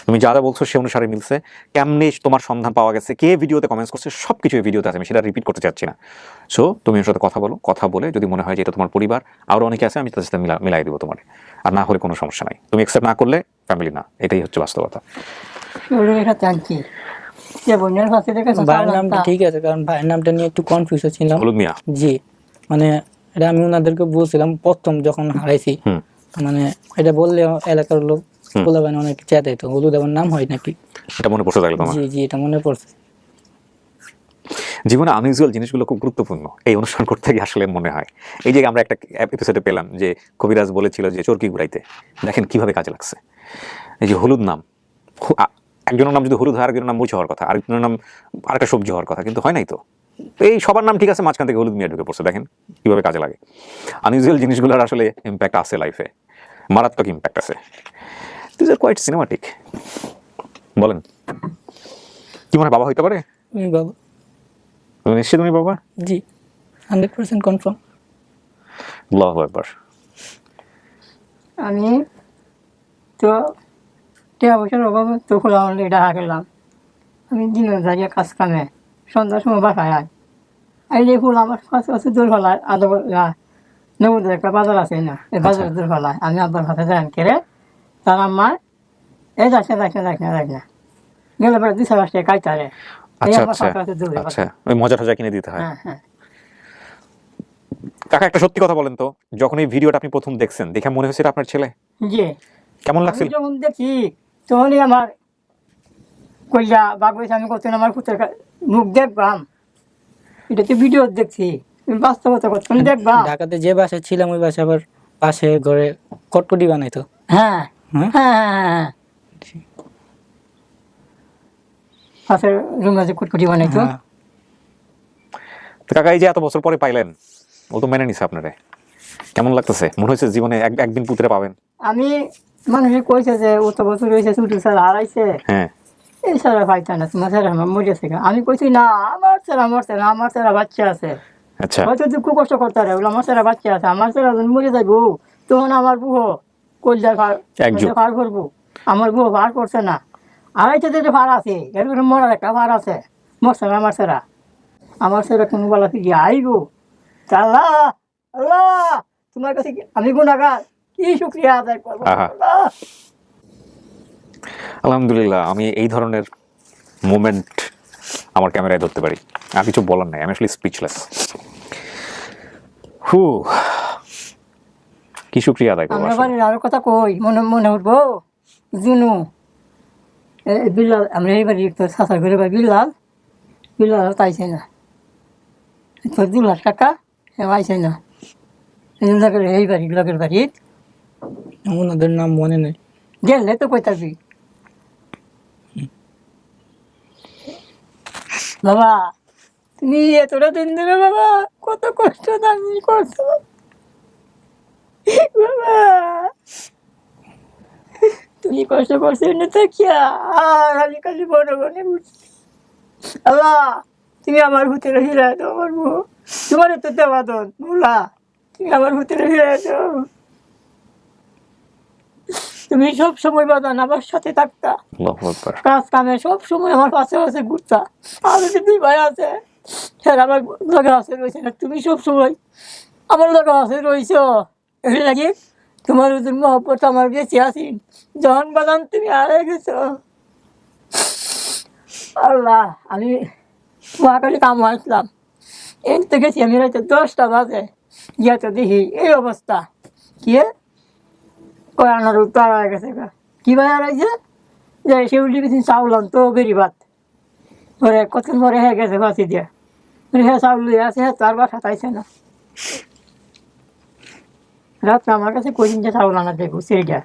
তুমি যা যা বলছো সে অনুসারে মিলছে। কেমনে তোমার সন্ধান পাওয়া গেছে, কে ভিডিওতে কমেন্টস করছে, সব কিছু এই ভিডিওতে আছে, আমি সেটা রিপিট করতে চাচ্ছি না। সো তুমি ওর সাথে কথা বলো, কথা বলে যদি মনে হয় যে এটা তোমার পরিবার, আরও অনেকে আছে, আমি তাদের সাথে মিলাই দিব তোমার। আর না হলে কোনো সমস্যা নাই, তুমি অ্যাকসেপ্ট না করলে ফ্যামিলি না, এটাই হচ্ছে বাস্তবতা। ভাইয়ের নামটা ঠিক আছে, কারণ ভাইয়ের নামটা নিয়ে একটু কনফিউজ ছিলাম। হলুদ মিয়া, জি, মানে এটা আমি ওনাদেরকে বলছিলাম প্রথম যখন হারাইছি, মানে এটা বললে এলাকার লোক বলবেন অনেক চেতাই, তো হলুদ আমার নাম হয় নাকি, এটা মনে পড়ছে তাহলে তোমার? জি জি, এটা মনে পড়ছে। জীবনে আনইউজুয়াল জিনিসগুলো খুব গুরুত্বপূর্ণ এই অনুষ্ঠান করতে গিয়ে আসলে মনে হয়। এই যে আমরা একটা এপিসোডে পেলাম যে কবিরাজ বলেছিল যে চরকি ঘুরাইতে, দেখেন কিভাবে কাজে লাগছে। এই যে হলুদ নাম, একজনের নাম যদি হলুদ হয় আরেকজনের নাম মুছে হওয়ার কথা, আরেকজনের নাম আরেকটা সবজি হওয়ার কথা, কিন্তু হয় নাই তো। এই সবার নাম ঠিক আছে, মাঝখান থেকে হলুদ মিয়া ঢুকে পড়ছে, দেখেন কিভাবে কাজে লাগে। আনইউজুয়াল জিনিসগুলোর আসলে ইম্প্যাক্ট আছে লাইফে, মারাত্মক ইম্প্যাক্ট আছে। This are quite cinematic. বলেন কি মনে হয় বাবা হইতে পারে? বাবা, তুমি নিশ্চিত তুমি বাবা? জি, 100% কনফার্ম। আল্লাহু আকবার। আমি তো টাকা পয়সার অভাব তো খোলা ডাকা গেলাম। আমি দিনে দাঁড়িয়ে কাজ কামে সন্ধ্যার সময় বাসায় আইলে ফুল আমার কাছে দূর ফেলায় নবুদের একটা বাজার আছে না, এই বাজারে দূর ফেলায় আমি আব্বার হাতে যান কেড়ে তার আম্মার এই যাস না গেলে পরে 200 টাকা কাইতারে। আচ্ছা আচ্ছা, ওই মজা টজা কিনে দিতে হয়। হ্যাঁ। কাকা একটা সত্যি কথা বলেন তো, যখন এই ভিডিওটা আপনি প্রথম দেখছেন দেখে মনে হয়েছে এটা আপনার ছেলে? জি। কেমন লাগছিল? যখন দেখি তখনই আমার কইলা বাঘ হয়েছে, আমি করতেন আমার পুত্রের মুখ দেখবাম, এটা তো ভিডিও দেখছি, বাস্তবতা করতেন দেখবাম। ঢাকাতে যে বাসায় ছিলাম ওই বাসায় আবার পাশে ঘরে কটকটি বানাইতো। হ্যাঁ হ্যাঁ হ্যাঁ, পাশের রুম আছে কুটকুটি বানাইতো। তো কাকা এই যে এত বছর পরে পাইলেন, ও তো মেনে নিছে আপনারে, কেমন লাগতেছে? মনে হয়েছে জীবনে একদিন পুত্রে পাবেন? আমি মানুষে কইছে যে ও তো বছর হয়েছে ছুটি স্যার হারাইছে, হ্যাঁ এই স্যার পাইতা না, তোমার স্যার আমার মরেছে। আমি কইছি না, আমার স্যার বাচ্চা আছে। আচ্ছা, হয়তো দুঃখ কষ্ট করতে পারে, বলে আমার স্যার বাচ্চা আছে, আমার স্যার মরে যাইবো তখন আমার বুড়ো কলজার ভার করবো, আমার বুড়ো ভার করছে না। আড়াইতে যে ভার আছে এর মরার একটা ভার আছে, মরছে না আমার স্যার কোনো বলা কি আইবো। আল্লাহ আল্লাহ তোমার কাছে আমি গুণাগার, কি শুক্রিয়া আদায় করবো। আলহামদুলিল্লাহ, আমি এই ধরনের মোমেন্ট আমার ক্যামেরায় ধরতে পারি। আর কিছু বলার নাই, আমি আসলে স্পিচলেস। কি শুক্রিয়া আদায় করবো। আমরা বাড়ির আরো কথা কই, মনে উঠবো জুনু বিল্লাল, আমরা এই বাড়ি তো সাঁচার করে বিল্লাল তাইছে না, তোর 2 লাখ টাকা আইছে না, এই বাড়ি লগের বাড়ি ওনাদের নাম মনে নেই, গেলে তো কইতাবি। বাবা তুমি এতটা দিন ধরে বাবা কত কষ্ট দামি করছো বাবা, তুমি কষ্ট করছো না তো কি আর আমি খালি বড় আল্লাহ তুমি আমার ভূতের হিরা দাও, আমার বউ তোমার তো দেবাদন ভোলা, তুমি আমার ভূতের হিরা দাও। তুমি সব সময় বাদান আমার সাথে থাকতা, কাজ কামে সব সময় আমার পাশে ঘুরতা। আমি 2 ভাই আছে, হ্যাঁ আমার লগে আছে রয়েছে না, তুমি সব সময় আমার লগে আছে রয়েছ। এই লাগে তোমার মহব্বত আমার বেশি আছি, যখন বাদান তুমি হারে গেছো। আল্লাহ আমি মহাকালী কাম আসলাম, এর থেকে গেছি আমি রাইতে 10টা বাজে, গিয়ে তো দেখি এই অবস্থা। কি কয়ানোর উত্তর হয়ে গেছে, কি ভাই হারাইছে যে সেগুলি কিছু চাউল তো বেরি ভাত পরে কতক্ষণ পরে হয়ে গেছে বাঁচি দিয়ে, হ্যাঁ চাউল লিয়ে আছে, হ্যাঁ তার বাসা তাইছে না। রাত্রে আমার কাছে কইদিন যে চাউল আনা দেখো সেইটা,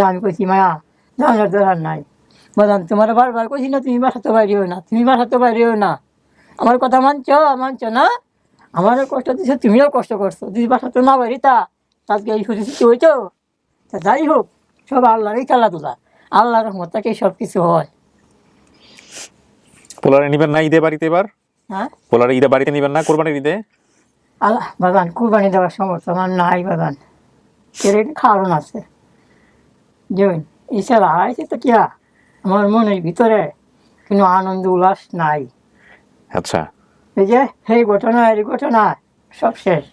আমি কইছি মায়া জানার দরকার নাই, বাদান তোমার বারবার কইছি না তুমি বাসাতে বাইরেও না, তুমি বাসাতে বাইরেও না, আমার কথা মানছ না, আমারও কষ্ট দিচ্ছে তুমিও কষ্ট করছো, যদি বাসাতে না বাইরি আজকে এই পরিস্থিতি হইতো। তা যাই হোক সব আল্লাহরই খেলাধুলা, আল্লাহর রহমত থেকে সব কিছু হয়। পোলারে নিবেন না ঈদে বাড়িতে এবার? হ্যাঁ পোলারে ঈদে বাড়িতে নিবেন না কোরবানির ঈদে? আল্লাহ বাগান কুরবানি দেওয়ার সমর্থ আমার নাই বাগান, এর কারণ আছে যেমন এছাড়া আইছে তো কি আমার মনের ভিতরে কোনো আনন্দ উল্লাস নাই। আচ্ছা, এই যে এই ঘটনা সব শেষ।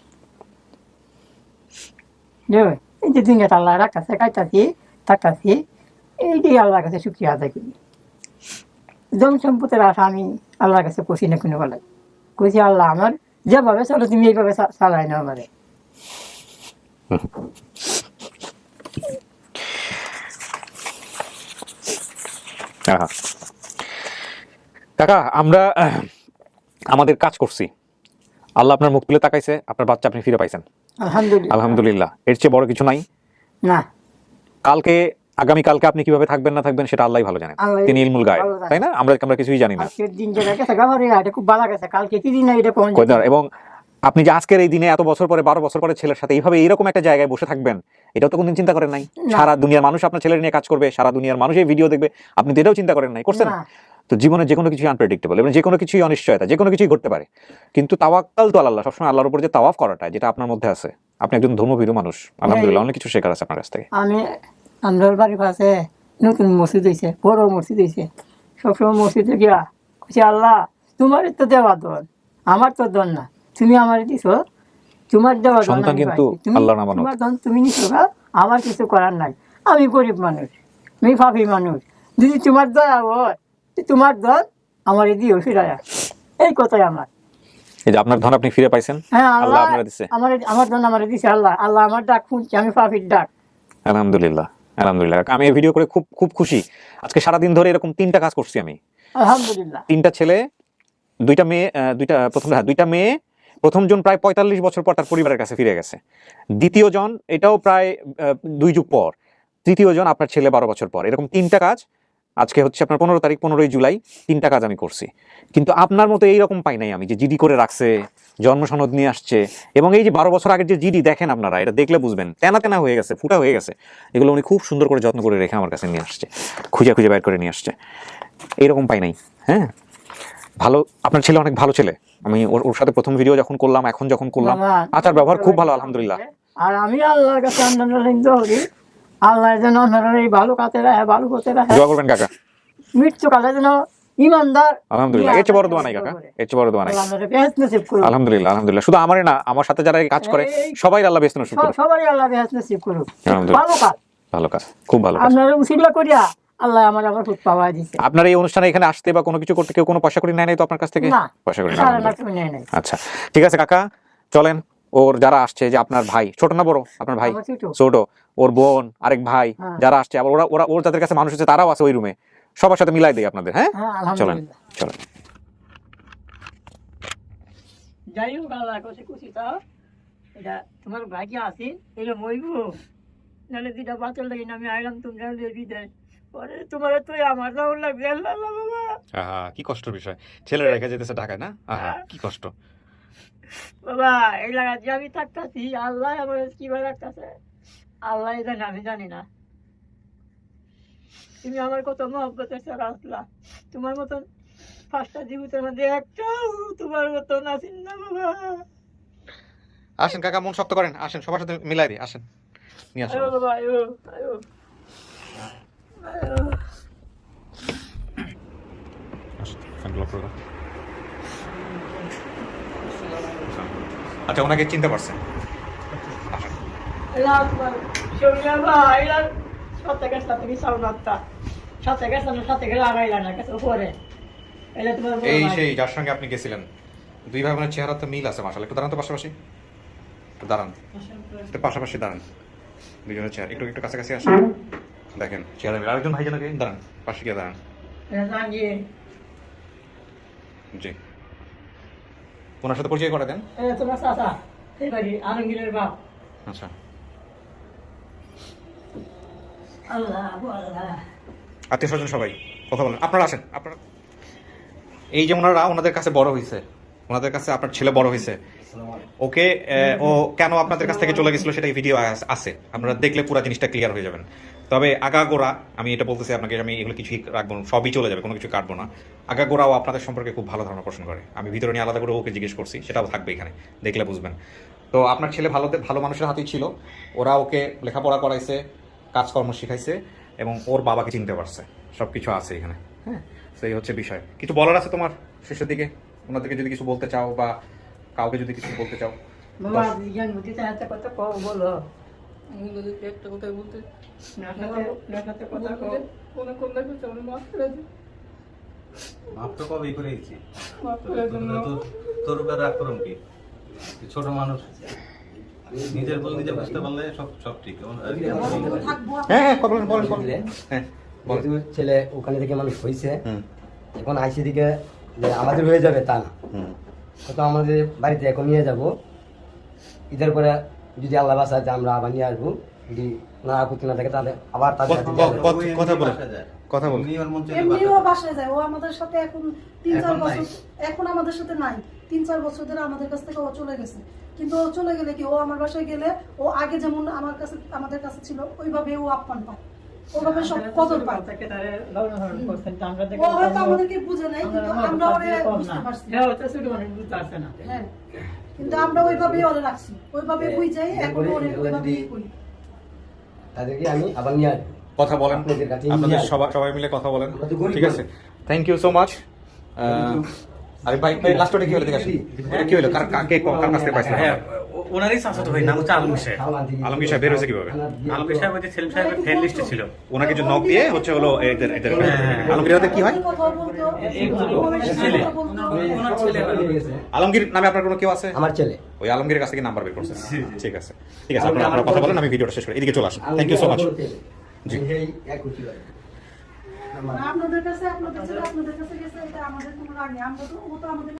যেমন এই যে দিনে আল্লাহ রাখতেছে থাকতেছি, এইটাই আল্লাহর কাছে শুক্রিয়া আদায় করি। দম সম্পদের আশা আমি আল্লাহর কাছে কষি না কোনো বেলায়, কষি আল্লাহ আমার যেভাবে চলো তুমি এইভাবে চালাই না আমারে। কাকা আমরা আমাদের কাজ করছি, আল্লাহ আপনার মুখ তুলে তাকাইছে, আপনার বাচ্চা আপনি ফিরে পাইছেন, আলহামদুলিল্লাহ। এর চেয়ে বড় কিছু নাই না। আগামীকালকে আপনি কিভাবে থাকবেন না থাকবেন সেটা আল্লাহই ভালো জানেন, তিনি ইলমুল গায়েব, তাই না? আমরা কিছুই জানি না। এবং আপনি যে আজকের এই দিনে এত বছর পরে 12 বছর পরে ছেলের সাথে এইভাবে এইরকম একটা জায়গায় বসে থাকবেন, এটাও তো কোনদিন চিন্তা করেন নাই? সারা দুনিয়ার মানুষ আপনার ছেলের নিয়ে কাজ করবে, সারা দুনিয়ার মানুষ এই ভিডিও দেখবে, আপনি তো এটাও চিন্তা করেন নাই? করছেন? তো জীবনে যে কোনো কিছুই আনপ্রেডিক্টেবল, এবং যে কোনো কিছুই অনিশ্চয়তা, যে কোনো কিছুই ঘটতে পারে, কিন্তু তাওয়াক্কাল তো আল্লাহ, সবসময় আল্লাহর উপর যে তাওয়াফ করাটা, যেটা আপনার মধ্যে আছে, আপনি একজন ধর্মভীরু মানুষ, আলহামদুলিল্লাহ, অনেক কিছু শেখার আছে আপনার কাছ থেকে। আমি আমরা বাড়ির পাশে নতুন মসজিদ হয়েছে, বড় মসজিদ হয়েছে। সবসময় মসজিদে গিয়া বলছি, আল্লাহ তোমার তো দেওয়া দল, আমার তো দল না, তুমি আমার দিছ, তোমার দেওয়া দল সন্তান আমি কিন্তু পাইছি। তুমি আল্লাহর আমানত। তোমার দল তুমি নিছো না, আমার কিছু করার নাই। আমি গরিব মানুষ, আমি পাপী মানুষ, যদি তোমার দয়া হয় তোমার দল আমার দিও ফিরায়া, এই কথাই আমার। এই যে আপনার ধন আপনি ফিরে পাইছেন, হ্যাঁ আল্লাহ আল্লাহ আপনারা দিছে। আমার জন্য আমার দিছে আল্লাহ। আল্লাহ আমার ডাক শুনছে, আমি পাপির ডাক। আলহামদুলিল্লাহ, আলহামদুলিল্লাহ। আমি এই ভিডিও করে খুব খুব খুশি। আজকে সারাদিন ধরে এরকম 3টা কাজ করছি আমি। আলহামদুলিল্লাহ। 3টা ছেলে, 2টা মেয়ে, দুইটা মেয়ে। প্রথম জন প্রায় 45 বছর পর তার পরিবারের কাছে ফিরে গেছে। দ্বিতীয় জন এটাও প্রায় 2 যুগ পর। তৃতীয় জন আপনার ছেলে 12 বছর পর। এরকম 3টা কাজ আজকে হচ্ছে আপনার 15 তারিখ, 15ই জুলাই 3টা কাজ আমি করছি। কিন্তু আপনার মতো এইরকম পাই নাই আমি, যে জিডি করে রাখছে, জন্ম সনদ নিয়ে আসছে, এবং এই যে 12 বছর আগের যে জিডি দেখেন আপনারা, এটা দেখলে বুঝবেন তেনা তেনা হয়ে গেছে, ফুটা হয়ে গেছে। এগুলো উনি খুব সুন্দর করে যত্ন করে রেখে আমার কাছে নিয়ে আসছে, খুঁজে খুঁজে বের করে নিয়ে আসছে। এইরকম পাই নাই। হ্যাঁ, ভালো, আপনার ছেলে অনেক ভালো ছেলে। আমি ওর সাথে প্রথম ভিডিও যখন করলাম, এখন যখন করলাম, আচার ব্যবহার খুব ভালো, আলহামদুলিল্লাহ। আর আমি আল্লাহর কাছে আল্লাহ যেন আপনারা এই ভালো কাছে রাখে, ভালো করতে রাখে। দোয়া করবেন কাকা, মৃত্যু কালে যেন ইমানদার। আলহামদুলিল্লাহ। এর চেয়ে বড় দোয়া নাই কাকা, এর চেয়ে বড় দোয়া নাই। আলহামদুলিল্লাহ, আলহামদুলিল্লাহ। শুধু আমারই না, আমার সাথে যারা এই কাজ করে সবাই আল্লাহ বেহেশত নসিব করুক। সবারই আল্লাহ বেহেশত নসিব করুক। আলহামদুলিল্লাহ। ভালো কাজ, ভালো কাজ, খুব ভালো কাজ। আপনারা উসিলা করিয়া আল্লাহ আমার খুব পাওয়া দিছে। আপনার এই অনুষ্ঠানে এখানে আসতে বা কোনো কিছু করতে কেউ কোনো পয়সা করে নেয় নাই তো আপনার কাছ থেকে? না, পয়সা করে সারা নেয়। লাখ টাকা নেয় নাই। আচ্ছা, ঠিক আছে কাকা, চলেন। ওর যারা আসছে, যে আপনার ভাই, ছোট না বড় আপনার ভাই? আমার ছোট। ছোট। ওর বোন, আরেক ভাই হ্যাঁ। যারা আসছে, আবার ওর যাদের কাছে মানুষ আছে তারাও আছে ওই রুমে, সবার সাথে মিলাই দেই আপনাদের। হ্যাঁ, হ্যাঁ, চলেন আলহামদুলিল্লাহ। চলেন। যাই হোক, আল্লাহ কাছে খুশি থাও। এটা তোমার ভাগ্য আছে, এটা মইব নাহলে যেটা বাঁচার লাগে না আমি আইলাম তোমরা বিদায় পরে তোমার তো আমার যাওয়ার লাগবে। আল্লাহ বাবা, আহা, কি কষ্টের বিষয়, ছেলে রেখে যেতেছে ঢাকায় না? আহা, কি কষ্ট। বাবা এই লাগা যে আমি থাকতেছি, আল্লাহ আমার কিভাবে রাখতেছে আল্লাহ জানে, আমি জানি না। তুমি আমার কত মহব্বতের ছাড়া আসলা, তোমার মতন 5টা জীবিতের মধ্যে একটাও তোমার মতন আসেন না বাবা। আসেন কাকা, মন শক্ত করেন, আসেন, সবার সাথে মিলাই দিই, আসেন, নিয়ে আসেন। আয়ো বাবা, আয়ো আয়ো আয়ো। আচ্ছা, ওনাকে চিনতে পারছেন? এলা তোমার শরীরে ভাই, এলা সাথে কি সাউনাতা সাথে লাগাইলা না কাছে উপরে। এলা তোমার বড় এই ভাই। সেই যার সঙ্গে আপনি গেছিলেন, 2 ভাই বোনের চেহারা তো মিল আছে মাশাআল্লাহ। একটু দাঁড়ান তো পাশাপাশি, একটু দাঁড়ান, একটু পাশাপাশি দাঁড়ান, দুজনের চেহারা একটু একটু কাছাকাছি আসেন, দেখেন চেহারা মিল। আরেকজন ভাই জানাকে দাঁড়ান, পাশে গিয়ে দাঁড়ান। এলা জাঙ্গিয়ে জি, ওনার সাথে পরিচয় করে দেন। এলা তোমার চাচা, এই বাড়ি আলমগীরের বাপ। আচ্ছা, আল্লাহ আল্লাহ। আত্মীয় স্বজন সবাই কথা বলেন, আপনারা আসেন। আপনারা এই যে ওনারা ওনাদের কাছে বড় হয়েছে, ওনাদের কাছে আপনার ছেলে বড় হয়েছে, ওকে ও কেন আপনাদের কাছ থেকে চলে গেছিল সেটা এই ভিডিও আছে, আপনারা দেখলে পুরো জিনিসটা ক্লিয়ার হয়ে যাবেন। তবে আগাগোড়া আমি এটা বলতেছি আপনাকে, আমি এগুলো কিছুই রাখবো না, সবই চলে যাবে, কোনো কিছু কাটবো না। আগাগোড়াও আপনাদের সম্পর্কে খুব ভালো ধারণা পোষণ করে। আমি ভিতরে নিয়ে আলাদা করে ওকে জিজ্ঞেস করছি, সেটাও থাকবে এখানে, দেখলে বুঝবেন। তো আপনার ছেলে ভালো মানুষের হাতেই ছিল, ওরা ওকে লেখাপড়া করাইছে, কাজকর্ম শিখাইছে, এবং ওর বাবাকে চিনতে পারছে, সব কিছু আছে এখানে। হ্যাঁ, সেই হচ্ছে বিষয়। কিছু বলার আছে তোমার শেষের দিকে, ওনাদেরকে যদি কিছু বলতে চাও বা কাউকে যদি কিছু বলতে চাও? বাবা বিজ্ঞান বুদ্ধিতে একটা কথা কও, বলো। আমি যদি একটা কথাই বলতে, নাকাতে কথা কও। কোনো কোন দেখতে আমি মাফ করে দিই, মাপ তো কবেই করে দিচ্ছি। মাফ করে দিন। তোর উপর রাগ করুন কি? তুই ছোট মানুষ, নিজের ভুল নিজে বুঝতে পারলে সব ঠিক। হ্যাঁ হ্যাঁ, বলেন বলেন বলেন। হ্যাঁ, যেহেতু ছেলে ওখানে থেকে মানুষ হয়েছে, এখন আইসি দিকে যে আমাদের হয়ে যাবে তা না, হয়তো আমাদের বাড়িতে এখন নিয়ে যাব, ঈদের পরে যদি আল্লাহ বাসায় যে আমরা আবার নিয়ে আসবো, যদি না আপত্তি না থাকে তাহলে আবার তাদের সাথে নিয়ে যাবো। কথা বলেন, কথা বলেন। এমনিও বাসায় যায়, ও আমাদের সাথে এখন 3-4 বছর, এখন আমাদের সাথে নাই, 3-4 বছর ধরে আমাদের কাছ থেকে ও চলে গেছে। কিন্তু ও চলে গেলে কি, ও আমার বাসায় গেলে ও আগে যেমন আমাদের কাছে ছিল ওইভাবে ও আপমান পায়, ওইভাবে সব কদর পায়। ও হয়তো আমাদেরকে বুঝে নাই, কিন্তু আমরা ওরে বুঝতে পারছি। হ্যাঁ, কিন্তু আমরা ওইভাবেই ওরে রাখছি, ওইভাবে বুঝাই, এখন ওরে ওইভাবেই করি। তাদেরকে আমি আবার নিয়ে আসবো। কথা বলেন, আপনাদের কাছে আপনাদের নিয়ে আসবো। সবাই মিলে কথা বলেন, আমরা তো গরিব ঠিক আছে? Thank you so much. আরে ভাই লাস্ট ওটা কি হলো দেখে আসি, এটা কি হলো, কার কার কাছ থেকে পাইছেন? হ্যাঁ, ওনারই চাচাতো ভাই, নাম হচ্ছে আলমগীর সাহেব। আলমগীর সাহেব বের হয়েছে কিভাবে? আলমগীর সাহেব ওই যে সেলিম সাহেবের ফ্রেন্ড লিস্টে ছিল। ওনাকে যে নক দিয়ে হচ্ছে হলো এদের আলমগীর হাতে কি হয়? কথা বলতো, ছেলে। কথা বলতো। ওনার ছেলে হয়। আলমগীর নামে আপনার কোনো কেউ আছে? আমার ছেলে। ওই আলমগীরের কাছ থেকে নাম্বার বের করছেন। ঠিক আছে, ঠিক আছে, আপনারা কথা বলেন, আমি ভিডিওটা শেষ করি, এদিকে চলে আসুন। Thank you so much. জি। আপনাদের কাছে গেছে, এটা আমাদের কোনো রাগ নেই। আমরা তো ও তো আমাদের